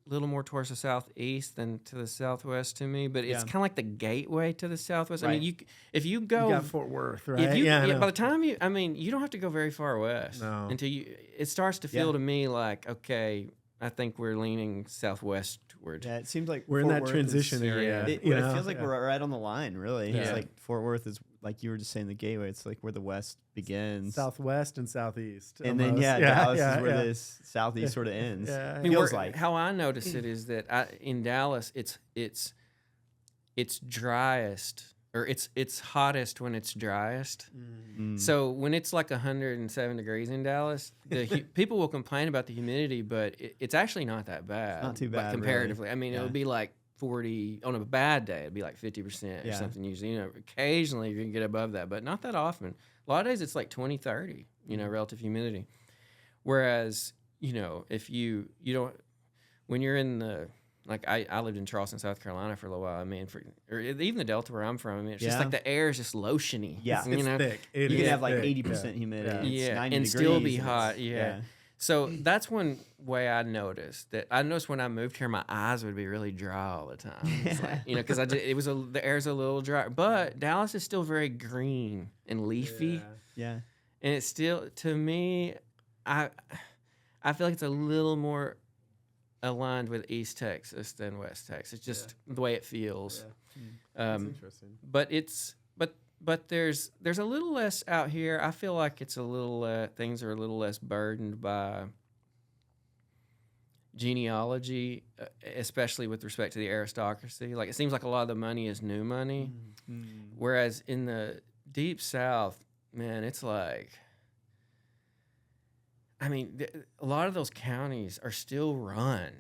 little more towards the southeast than to the southwest to me, but it's kind of like the gateway to the southwest. Right. I mean, if you go, you got Fort Worth, right? By the time you don't have to go very far west until it starts to feel to me like, okay, I think we're leaning southwestward. Yeah, it seems like we're Fort in that Worth transition area. It feels like we're right on the line, really. It's like Fort Worth is, like you were just saying, the gateway. It's like where the west begins. Southwest and southeast. And then, Dallas is where this southeast sort of ends. Yeah. I mean, feels like. How I notice it is that in Dallas, it's driest, or it's hottest when it's driest. So when it's like 107 degrees in Dallas, people will complain about the humidity, but it's actually not that bad. Not too bad, comparatively. really. I mean, it would be like 40 on a bad day. It'd be like 50% or something usually. Occasionally you can get above that, but not that often. A lot of days it's like 20, 30. Relative humidity. Whereas if you don't, when you're in the like I lived in Charleston, South Carolina for a little while. I mean, or even the Delta where I'm from. I mean, it's just like the air is just lotiony. Yeah, it's thick. You can have like 80% humidity. Yeah, It's 90 and degrees still be hot. Yeah. yeah. So that's one way I noticed that. I noticed when I moved here, my eyes would be really dry all the time. It's like, because the air's a little dry. But Dallas is still very green and leafy. Yeah. And it's still, to me, I feel like it's a little more aligned with East Texas than West Texas. It's just the way it feels. That's interesting. But there's a little less out here. I feel like it's a little things are a little less burdened by genealogy, especially with respect to the aristocracy. Like it seems like a lot of the money is new money, whereas in the Deep South, man, it's like, I mean, a lot of those counties are still run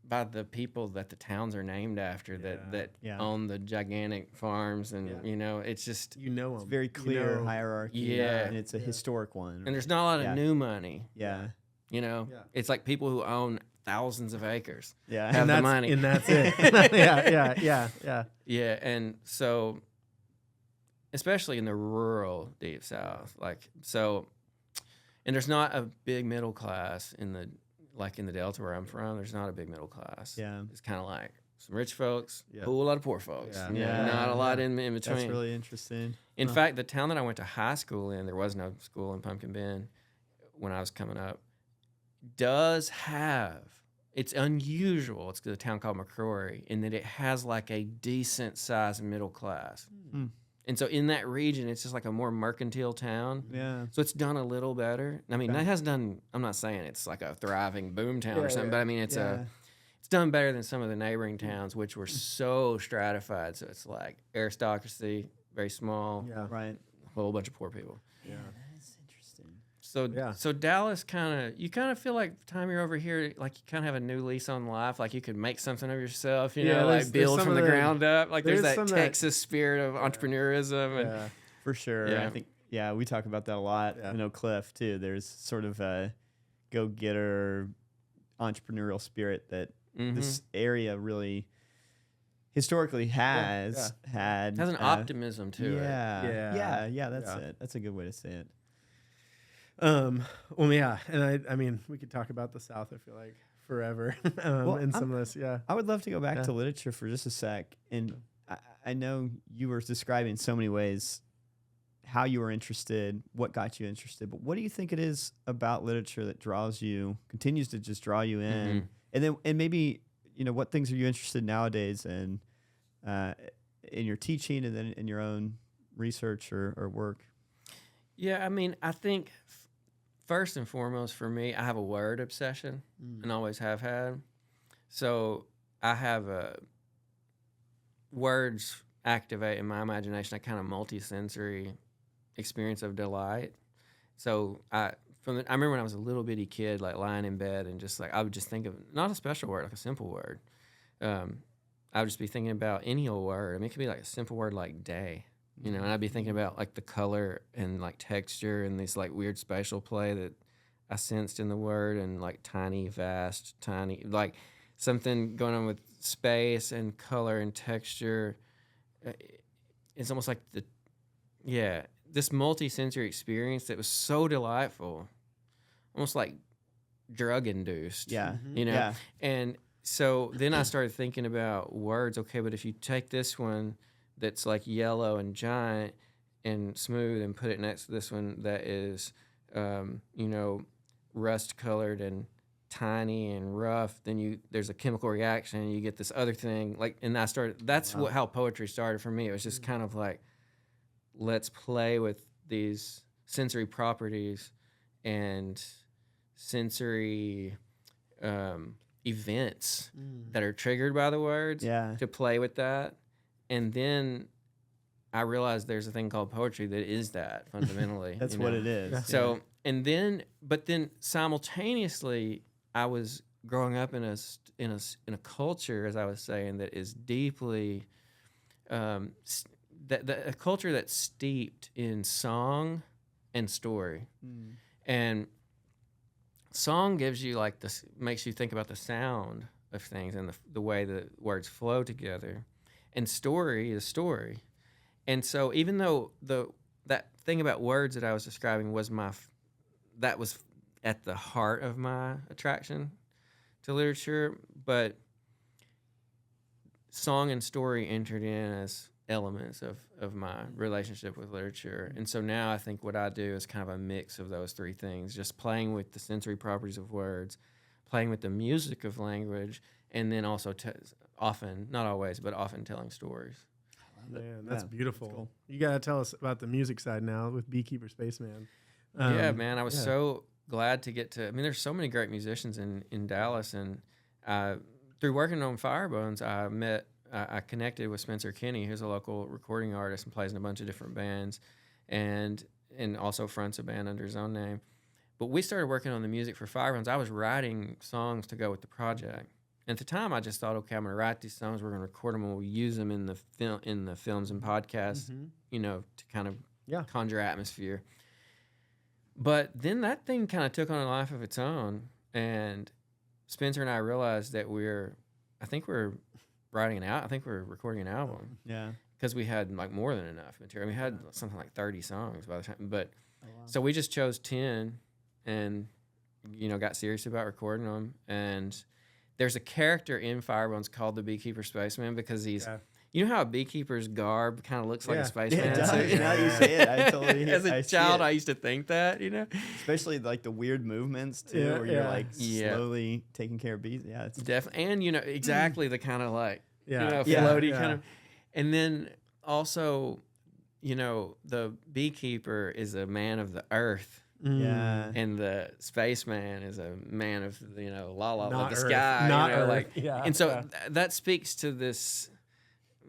by the people that the towns are named after that own the gigantic farms, and it's just them. It's very clear hierarchy, and it's a historic one. And there's not a lot of new money. Yeah. It's like people who own thousands of acres. Yeah. Have the money. And that's it. Yeah. Yeah, and so especially in the rural Deep South, and there's not a big middle class in the Delta where I'm from. There's not a big middle class. Yeah, it's kind of like some rich folks, a whole lot of poor folks. Yeah. Not a lot in between. That's really interesting. In fact, the town that I went to high school in, there was no school in Pumpkin Bend when I was coming up, does have. It's unusual. It's a town called McCrory, in that it has like a decent sized middle class. And so in that region, it's just like a more mercantile town. Yeah. So it's done a little better. I mean, that has done, I'm not saying it's like a thriving boom town or something, but I mean, it's done better than some of the neighboring towns, which were so stratified. So it's like aristocracy, very small. Yeah. Right. A whole bunch of poor people. Yeah. That's interesting. So Dallas you kind of feel like the time you're over here, like you kind of have a new lease on life. Like you could make something of yourself, like build from the ground up. Like there's that Texas spirit of entrepreneurism. And, for sure. Yeah. I think, we talk about that a lot in Oak Cliff too. There's sort of a go-getter entrepreneurial spirit that this area really historically has had. It has an optimism to it. Yeah, that's it. That's a good way to say it. And I mean, we could talk about the South, I feel like, forever. And some of this, I would love to go back to literature for just a sec. And I know you were describing so many ways how you were interested, what got you interested, but what do you think it is about literature that continues to just draw you in? And maybe, what things are you interested nowadays in your teaching and then in your own research or work? Yeah, I mean, I think first and foremost for me, I have a word obsession and always have had. So I have words activate in my imagination a kind of multi-sensory experience of delight. So I remember when I was a little bitty kid, like lying in bed and just like I would just think of not a special word, like a simple word. I would just be thinking about any old word. I mean, it could be like a simple word like day. And I'd be thinking about like the color and like texture and this like weird spatial play that I sensed in the word, and like tiny, vast, tiny, like something going on with space and color and texture it's almost like this multi-sensory experience that was so delightful, almost like drug induced. Yeah. You know? Yeah. And so then I started thinking about words. Okay, but if you take this one that's like yellow and giant and smooth and put it next to this one that is, rust colored and tiny and rough, then there's a chemical reaction and you get this other thing. That's how poetry started for me. It was just kind of like, let's play with these sensory properties and sensory events that are triggered by the words to play with that. And then I realized there's a thing called poetry that is that fundamentally. That's what it is. So, but then simultaneously, I was growing up in a culture, as I was saying, that is deeply a culture that's steeped in song and story, and song gives you like this, makes you think about the sound of things and the way the words flow together, and story is story. And so even though that thing about words that I was describing was that was at the heart of my attraction to literature, but song and story entered in as elements of my relationship with literature. And so now I think what I do is kind of a mix of those three things, just playing with the sensory properties of words, playing with the music of language, and then also often, not always, but often telling stories. Man, that's beautiful. That's cool. You got to tell us about the music side now with Beekeeper Spaceman. Yeah, man, I was so glad to get to. I mean, there's so many great musicians in Dallas, and through working on Firebones, I connected with Spencer Kinney, who's a local recording artist and plays in a bunch of different bands, and also fronts a band under his own name. But we started working on the music for Firebones. I was writing songs to go with the project. And at the time, I just thought, okay, I'm going to write these songs. We're going to record them, and we'll use them in the films and podcasts, to kind of conjure atmosphere. But then that thing kind of took on a life of its own, and Spencer and I realized that we're recording an album. Yeah. Because we had like more than enough material. We had something like 30 songs by the time. But so we just chose 10 and, got serious about recording them. And there's a character in Firebones called the Beekeeper Spaceman because he's, you know how a beekeeper's garb kind of looks like a spaceman? Yeah, it does. Now you say it, I totally As a child, I used to think that, Especially like the weird movements too, where you're like slowly taking care of bees. Yeah, it's definitely, and exactly the kind of like floaty kind of, and then also, the beekeeper is a man of the earth. Yeah, and the spaceman is a man of not the earth, sky, not earth. And so that speaks to this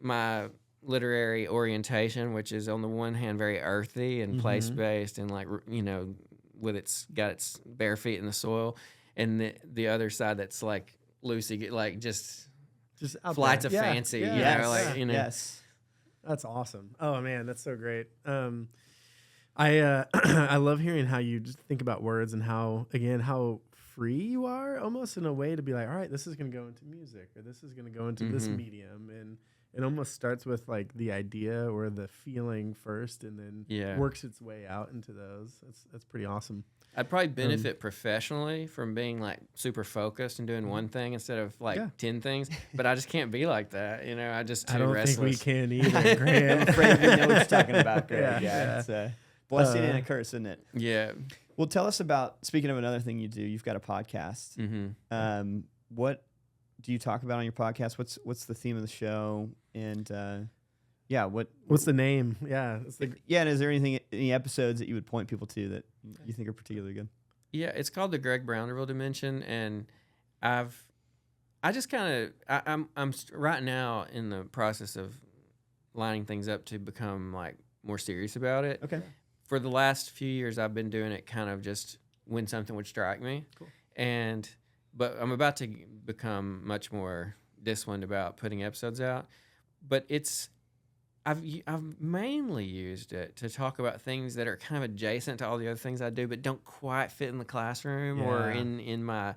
my literary orientation, which is on the one hand very earthy and place based and with got its bare feet in the soil, and the other side that's like loosey, like just flights of fancy, Yes, that's awesome. Oh man, that's so great. I love hearing how you just think about words and how free you are almost in a way to be like, all right, this is going to go into music or this is going to go into this medium, and it almost starts with like the idea or the feeling first and then works its way out into those. That's pretty awesome. I'd probably benefit professionally from being like super focused and doing one thing instead of like 10 things, but I just can't be like that. I just too restless. Think we can either, Grant. I'm afraid we know what you're talking about, Greg. It's a blessing and a curse, isn't it? Yeah. Well, tell us about, speaking of another thing you do, you've got a podcast. What do you talk about on your podcast? What's the theme of the show? And what's the name? And is there any episodes that you would point people to that you think are particularly good? Yeah, it's called the Greg Brownderville Dimension, and I'm right now in the process of lining things up to become like more serious about it. Okay. For the last few years, I've been doing it kind of just when something would strike me. Cool. But I'm about to become much more disciplined about putting episodes out. But I've mainly used it to talk about things that are kind of adjacent to all the other things I do, but don't quite fit in the classroom or in my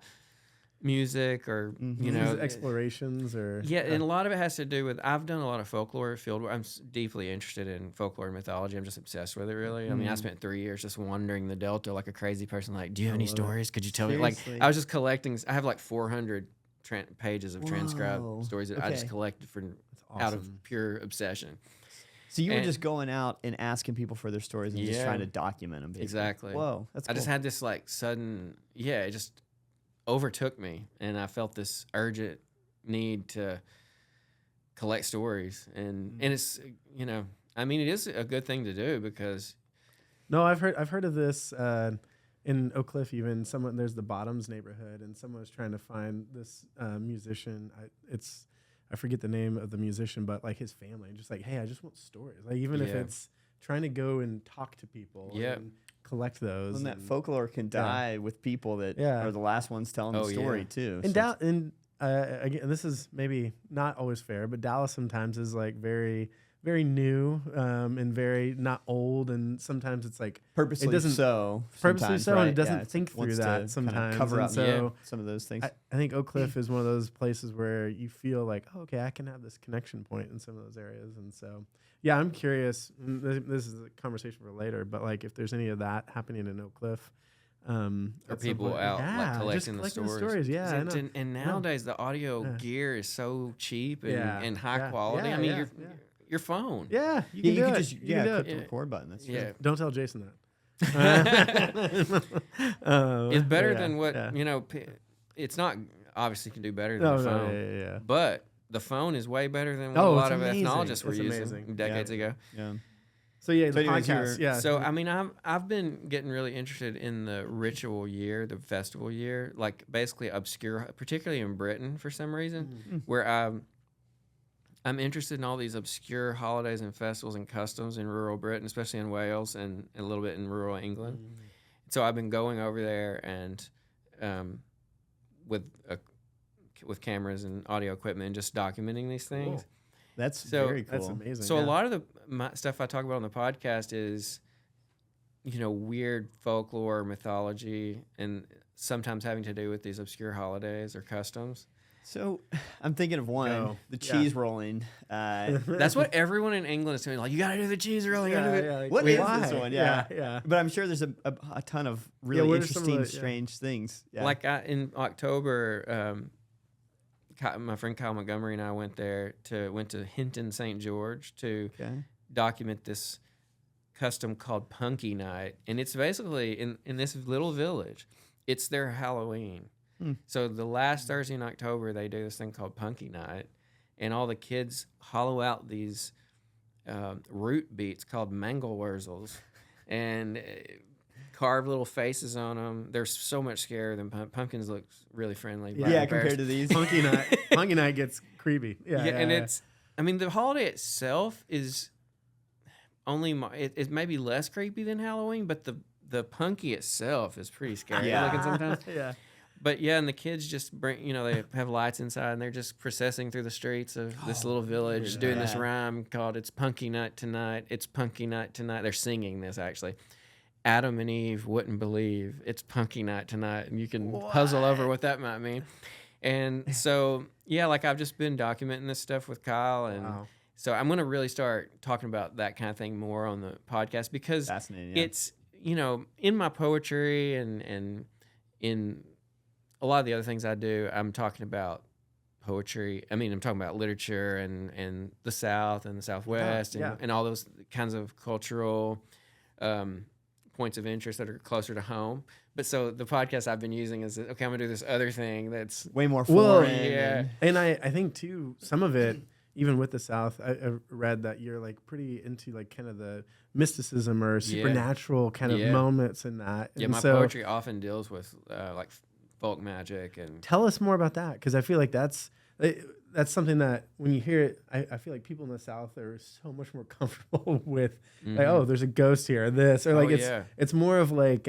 music or you know explorations or and a lot of it has to do with I've done a lot of folklore field work. I'm deeply interested in folklore and mythology. I'm just obsessed with it, really. I mean, I spent 3 years just wandering the Delta like a crazy person. Like, do you have any stories? Could you tell me? Like, I was just collecting. I have like 400 pages of transcribed stories that I just collected out of pure obsession. So you were just going out and asking people for their stories and just trying to document them. Basically. Exactly. Whoa, that's cool. I just had this like sudden, it just overtook me, and I felt this urgent need to collect stories, and it's I mean, it is a good thing to do because. No, I've heard of this in Oak Cliff. Even there's the Bottoms neighborhood, and someone was trying to find this musician. I forget the name of the musician, but like his family, just like, hey, I just want stories. Like even if it's trying to go and talk to people. And collect those. And that folklore can die with people that are the last ones telling the story too. And again, this is maybe not always fair, but Dallas sometimes is like very, very new and very not old, and sometimes it's like purposely it doesn't purposely so, and it doesn't think through that sometimes. Cover up so some of those things. I think Oak Cliff is one of those places where you feel like, oh, okay, I can have this connection point in some of those areas, and so. Yeah, I'm curious. This is a conversation for later, but like, if there's any of that happening in Oak Cliff, or people out like collecting the stories. And nowadays the audio gear is so cheap and high quality. I mean, your phone. Yeah, you can just click the record button. That's Don't tell Jason that. It's better than what It's not obviously can do better than the phone. But. The phone is way better than what a lot of ethnologists were using decades ago. Yeah. So the podcast. So I mean, I've been getting really interested in the ritual year, the festival year, like basically obscure, particularly in Britain for some reason, where I'm interested in all these obscure holidays and festivals and customs in rural Britain, especially in Wales and a little bit in rural England. So I've been going over there and with cameras and audio equipment and just documenting these things. Cool. That's very cool. That's amazing. So a lot of my stuff I talk about on the podcast is, weird folklore, mythology, and sometimes having to do with these obscure holidays or customs. So I'm thinking of one, the cheese rolling. That's what everyone in England is doing. Like, you got to do the cheese rolling. What is this one? Yeah. But I'm sure there's a ton of really interesting, strange things. Yeah. Like in October, my friend Kyle Montgomery and I went to Hinton, St. George to document this custom called Punky Night, and it's basically in this little village, it's their Halloween. So the last Thursday in October, they do this thing called Punky Night, and all the kids hollow out these root beets called mangelwurzels, and carve little faces on them. They're so much scarier than pumpkins. Look really friendly. Compared to these. Punky Night gets creepy. And it's. I mean, the holiday itself is only. It may be less creepy than Halloween, but the punky itself is pretty scary looking sometimes. But and the kids just bring. They have lights inside, and they're just processing through the streets of this little village, doing this rhyme called "It's Punky Night Tonight." It's Punky Night Tonight. They're singing this actually. Adam and Eve wouldn't believe it's Punky Night Tonight, and you can puzzle over what that might mean. And so, like I've just been documenting this stuff with Kyle, and so I'm going to really start talking about that kind of thing more on the podcast because it's, in my poetry and in a lot of the other things I do, I'm talking about poetry. I mean, I'm talking about literature and the South and the Southwest and all those kinds of cultural points of interest that are closer to home. But so the podcast I've been using is, okay, I'm gonna do this other thing that's way more foreign. And I think too, some of it, even with the South, I read that you're like pretty into like kind of the mysticism or supernatural kind of moments in that. And my poetry often deals with like folk magic. And tell us more about that, because I feel like that's something that when you hear it, I feel like people in the South are so much more comfortable with, like, oh, there's a ghost here, or this, or like it's more of like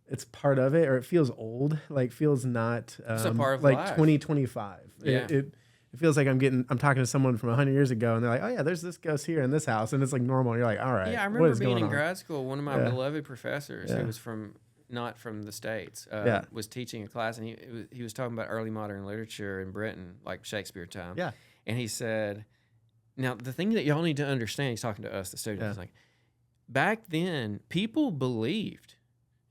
it's part of it, or it feels old, like feels not it's a part of like life. 2025. It feels like I'm talking to someone from 100 years ago, and they're like, oh yeah, there's this ghost here in this house, and it's like normal. And you're like, all right. Yeah, I remember being in grad school. One of my beloved professors, who was from not from the States, was teaching a class, and he was talking about early modern literature in Britain, like Shakespeare time. Yeah. And he said, now the thing that y'all need to understand, he's talking to us, the students, he's like, back then, people believed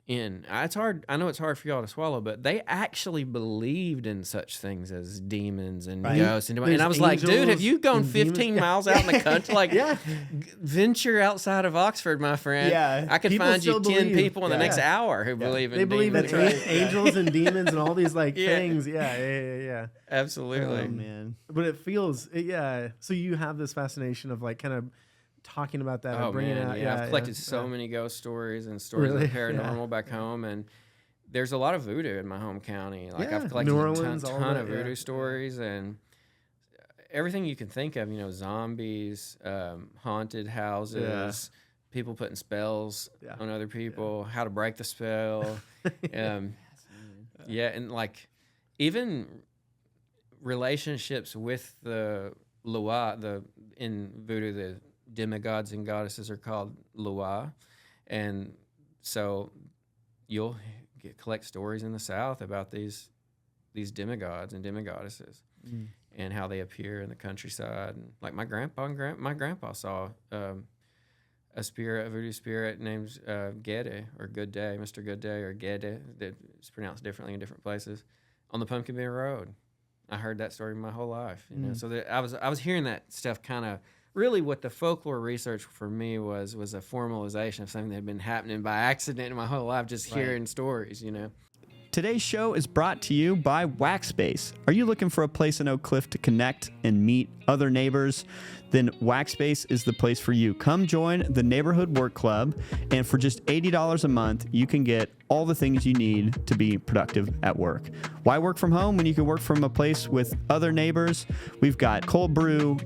in, it's hard, I know it's hard for y'all to swallow, but they actually believed in such things as demons and ghosts. And I was like, dude, have you gone 15 miles out in the country? Like, venture outside of Oxford, my friend. Yeah. I could People find you 10 believe. people in the next hour who believe in They believe in demons. angels and demons and all these like things. Yeah. Absolutely. Oh, man. But it feels, so you have this fascination of like kind of talking about that and bringing it out. I've collected so many ghost stories and stories of the paranormal back home, and there's a lot of voodoo in my home county. Like I've collected a ton of voodoo stories and everything you can think of. Zombies, haunted houses, people putting spells on other people, how to break the spell. And like even relationships with the Lua, in voodoo the demigods and goddesses are called Lua, and so you'll collect stories in the South about these demigods and demigoddesses and how they appear in the countryside. And like my grandpa saw a voodoo spirit named Gede, or Good Day, Mr. Good Day, or Gede. It's pronounced differently in different places on the Pumpkin Bin Road. I heard that story my whole life, So I was hearing that stuff kind of. Really, what the folklore research for me was a formalization of something that had been happening by accident in my whole life, just hearing stories, Today's show is brought to you by Waxspace. Are you looking for a place in Oak Cliff to connect and meet other neighbors? Then Waxspace is the place for you. Come join the Neighborhood Work Club, and for just $80 a month, you can get all the things you need to be productive at work. Why work from home when you can work from a place with other neighbors? We've got cold brew,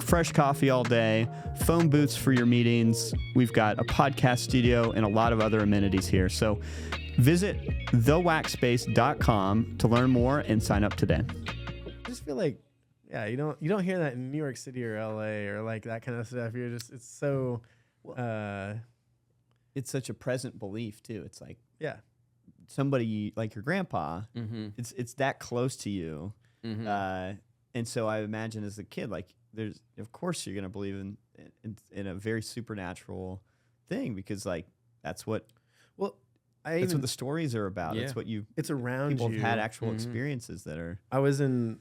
fresh coffee all day, phone booths for your meetings. We've got a podcast studio and a lot of other amenities here. So visit thewaxspace.com to learn more and sign up today. I just feel like, you don't hear that in New York City or LA or like that kind of stuff. It's so, it's such a present belief too. It's like, somebody like your grandpa, it's that close to you. And so I imagine as a kid, like of course you're going to believe in a very supernatural thing, because like that's what the stories are about. It's what it's around people you. have had actual experiences that are. I was in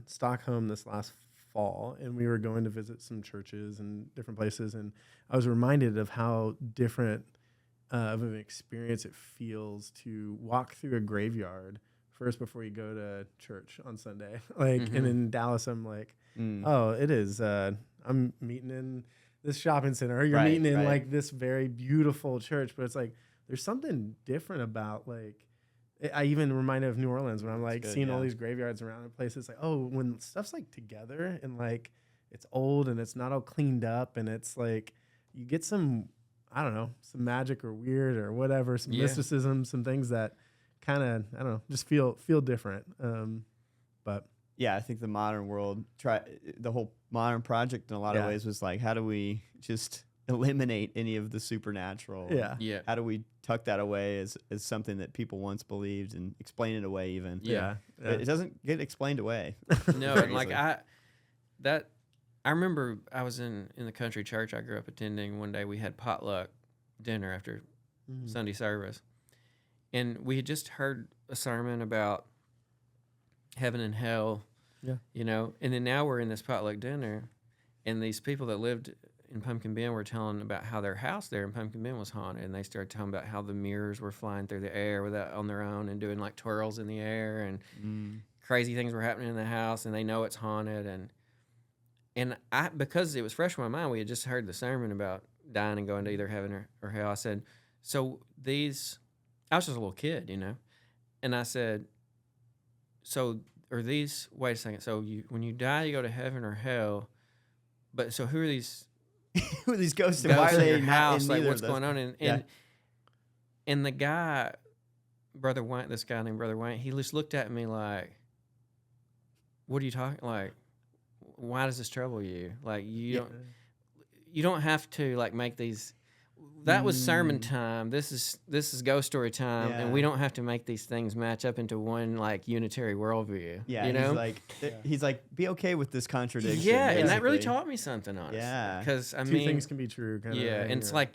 Stockholm this last fall, and we were going to visit some churches and different places, and I was reminded of how different of an experience it feels to walk through a graveyard first before you go to church on Sunday. And in Dallas, I'm like, oh, it is. I'm meeting in this shopping center, or you're meeting in like this very beautiful church, but it's like there's something different about like. I even reminded of New Orleans when I'm like seeing all these graveyards around the place. It's like, oh, when stuff's like together and like it's old and it's not all cleaned up, and it's like you get some, I don't know, some magic or weird or whatever, some mysticism, some things that kind of, I don't know, just feel different. But I think the modern world, the whole modern project in a lot of ways was like, how do we just eliminate any of the supernatural? How do we tuck that away as something that people once believed and explain it away even? It doesn't get explained away. No, and like I remember I was in the country church I grew up attending. One day we had potluck dinner after Sunday service, and we had just heard a sermon about heaven and hell, and then now we're in this potluck dinner, and these people that lived in Pumpkin Bin were telling about how their house there in Pumpkin Bin was haunted, and they started talking about how the mirrors were flying through the air on their own and doing like twirls in the air, and crazy things were happening in the house, and they know it's haunted, and I, because it was fresh in my mind, we had just heard the sermon about dying and going to either heaven or hell. I said, so these, I was just a little kid, and I said, so are these, wait a second, so when you die, you go to heaven or hell, but so who are these? Who are these ghosts and why are they in your house? Like, what's going on? And the guy, Brother Wayne, this guy named Brother Wayne, he just looked at me like, what are you talking, like, why does this trouble you? Like, you don't have to like make these, that was sermon time. This is ghost story time, and we don't have to make these things match up into one like unitary worldview. Yeah, you know, he's like, be okay with this contradiction. Yeah, basically. and that really taught me something, honestly. Yeah, because two things can be true. Kind of, and it's like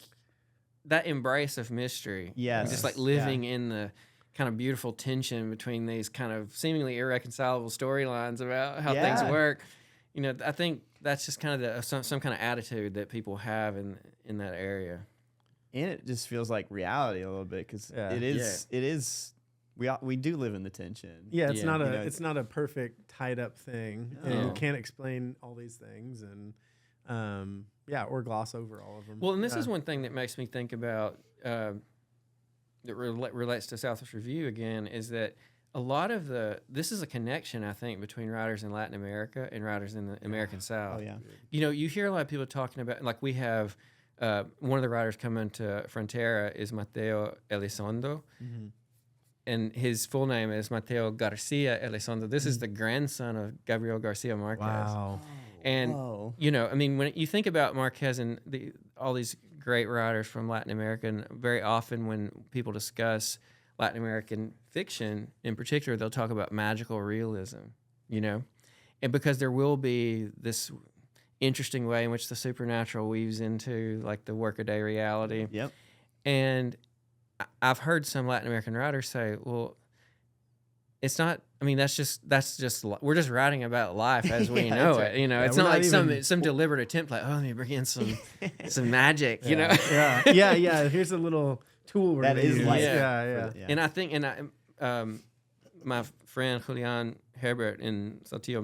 that embrace of mystery. Yes, just like living in the kind of beautiful tension between these kind of seemingly irreconcilable storylines about how things work. You know, I think that's just kind of some kind of attitude that people have in that area. And it just feels like reality a little bit because it is. We do live in the tension. Yeah, it's not it's not a perfect tied up thing. No. And you can't explain all these things and or gloss over all of them. Well, and this is one thing that makes me think about that relates to Southwest Review again is that a lot of this is a connection, I think, between writers in Latin America and writers in the American South. Oh, yeah. You know, you hear a lot of people talking about, like we have one of the writers coming to Frontera is Mateo Elizondo, and his full name is Mateo Garcia Elizondo. This is the grandson of Gabriel Garcia Marquez. Wow. And, you know, I mean, when you think about Marquez and all these great writers from Latin America, and very often when people discuss Latin American fiction in particular, they'll talk about magical realism, you know, and because there will be this interesting way in which the supernatural weaves into like the workaday reality. Yep. And I've heard some Latin American writers say, well, it's not, I mean, that's just we're just writing about life as we know it. You know, it's not like some deliberate attempt like, let me bring in some magic, you know? Yeah. Here's a little tool that is life. Yeah. And I think, my friend Julian Herbert in Saltillo,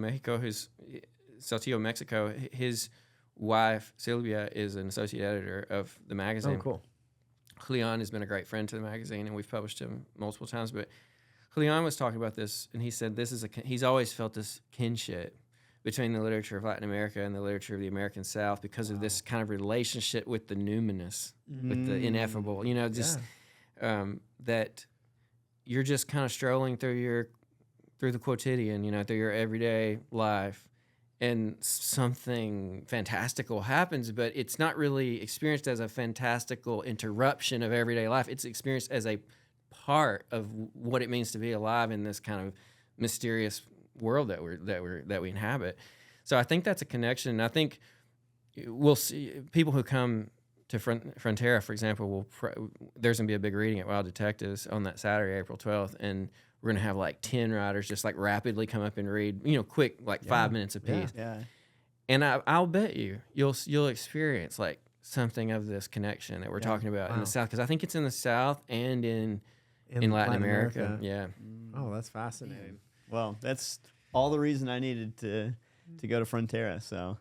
Mexico, his wife Sylvia is an associate editor of the magazine. Oh, cool. Julian has been a great friend to the magazine, and we've published him multiple times. But Julian was talking about this, and he said he's always felt this kinship between the literature of Latin America and the literature of the American South because of this kind of relationship with the numinous, with the ineffable. You know, just that you're just kind of strolling through the quotidian, you know, through your everyday life, and something fantastical happens, but it's not really experienced as a fantastical interruption of everyday life. It's experienced as a part of what it means to be alive in this kind of mysterious world that we inhabit. So I think that's a connection. I think we'll see people who come to Frontera, for example, there's gonna be a big reading at Wild Detectives on that Saturday, April 12th, and we're gonna have like 10 writers just like rapidly come up and read, you know, quick, like 5 minutes a piece. Yeah. And I'll bet you'll experience like something of this connection that we're talking about in the South, because I think it's in the South and in Latin America. Yeah. Oh, that's fascinating. Well, that's all the reason I needed to go to Frontera. So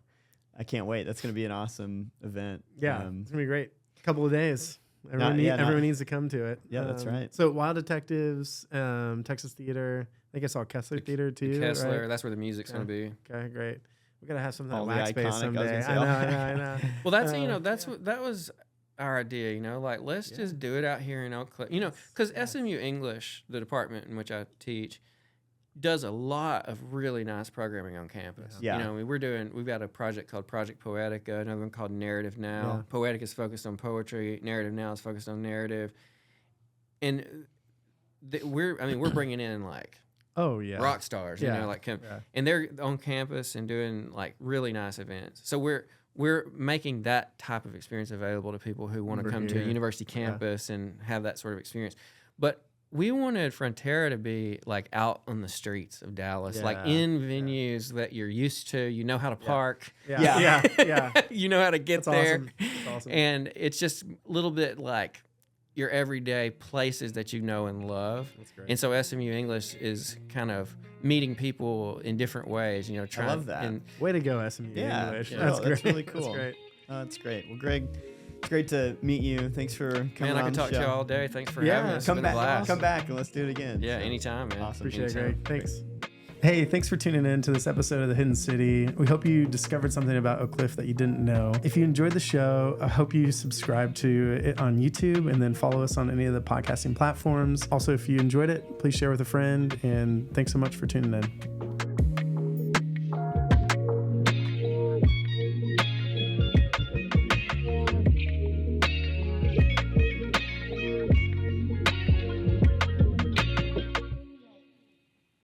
I can't wait. That's going to be an awesome event. Yeah, it's going to be great. A couple of days. Everyone needs to come to it. Yeah, that's right. So Wild Detectives, Texas Theater. I think I saw Kessler Theater too. Kessler, right? That's where the music's going to be. Okay, great. We got to have something All at the Wax iconic, Space someday. I know. Well, that was our idea, you know, like let's just do it out here in Oak Cliff, you know, because SMU English, the department in which I teach, does a lot of really nice programming on campus. Yeah. You know, I mean, we've got a project called Project Poetica, another one called Narrative Now. Yeah. Poetica is focused on poetry. Narrative Now is focused on narrative. And we're bringing in like rock stars, you know, like and they're on campus and doing like really nice events. So we're making that type of experience available to people who want to come to a university campus and have that sort of experience. But we wanted Frontera to be like out on the streets of Dallas, like in venues that you're used to. You know how to park. Yeah. You know how to get there. Awesome. That's awesome. And it's just a little bit like your everyday places that you know and love. That's great. And so SMU English is kind of meeting people in different ways. You know, I love that. Way to go, SMU English. Yeah. That's great. That's really cool. That's great. That's great. Well, Greg, it's great to meet you. Thanks for coming on. Man, I could talk to you all day. Thanks for having us. Come back and let's do it again. Yeah, anytime, man. Awesome. Appreciate it, Greg. Thanks. Hey, thanks for tuning in to this episode of The Hidden City. We hope you discovered something about Oak Cliff that you didn't know. If you enjoyed the show, I hope you subscribe to it on YouTube and then follow us on any of the podcasting platforms. Also, if you enjoyed it, please share with a friend. And thanks so much for tuning in.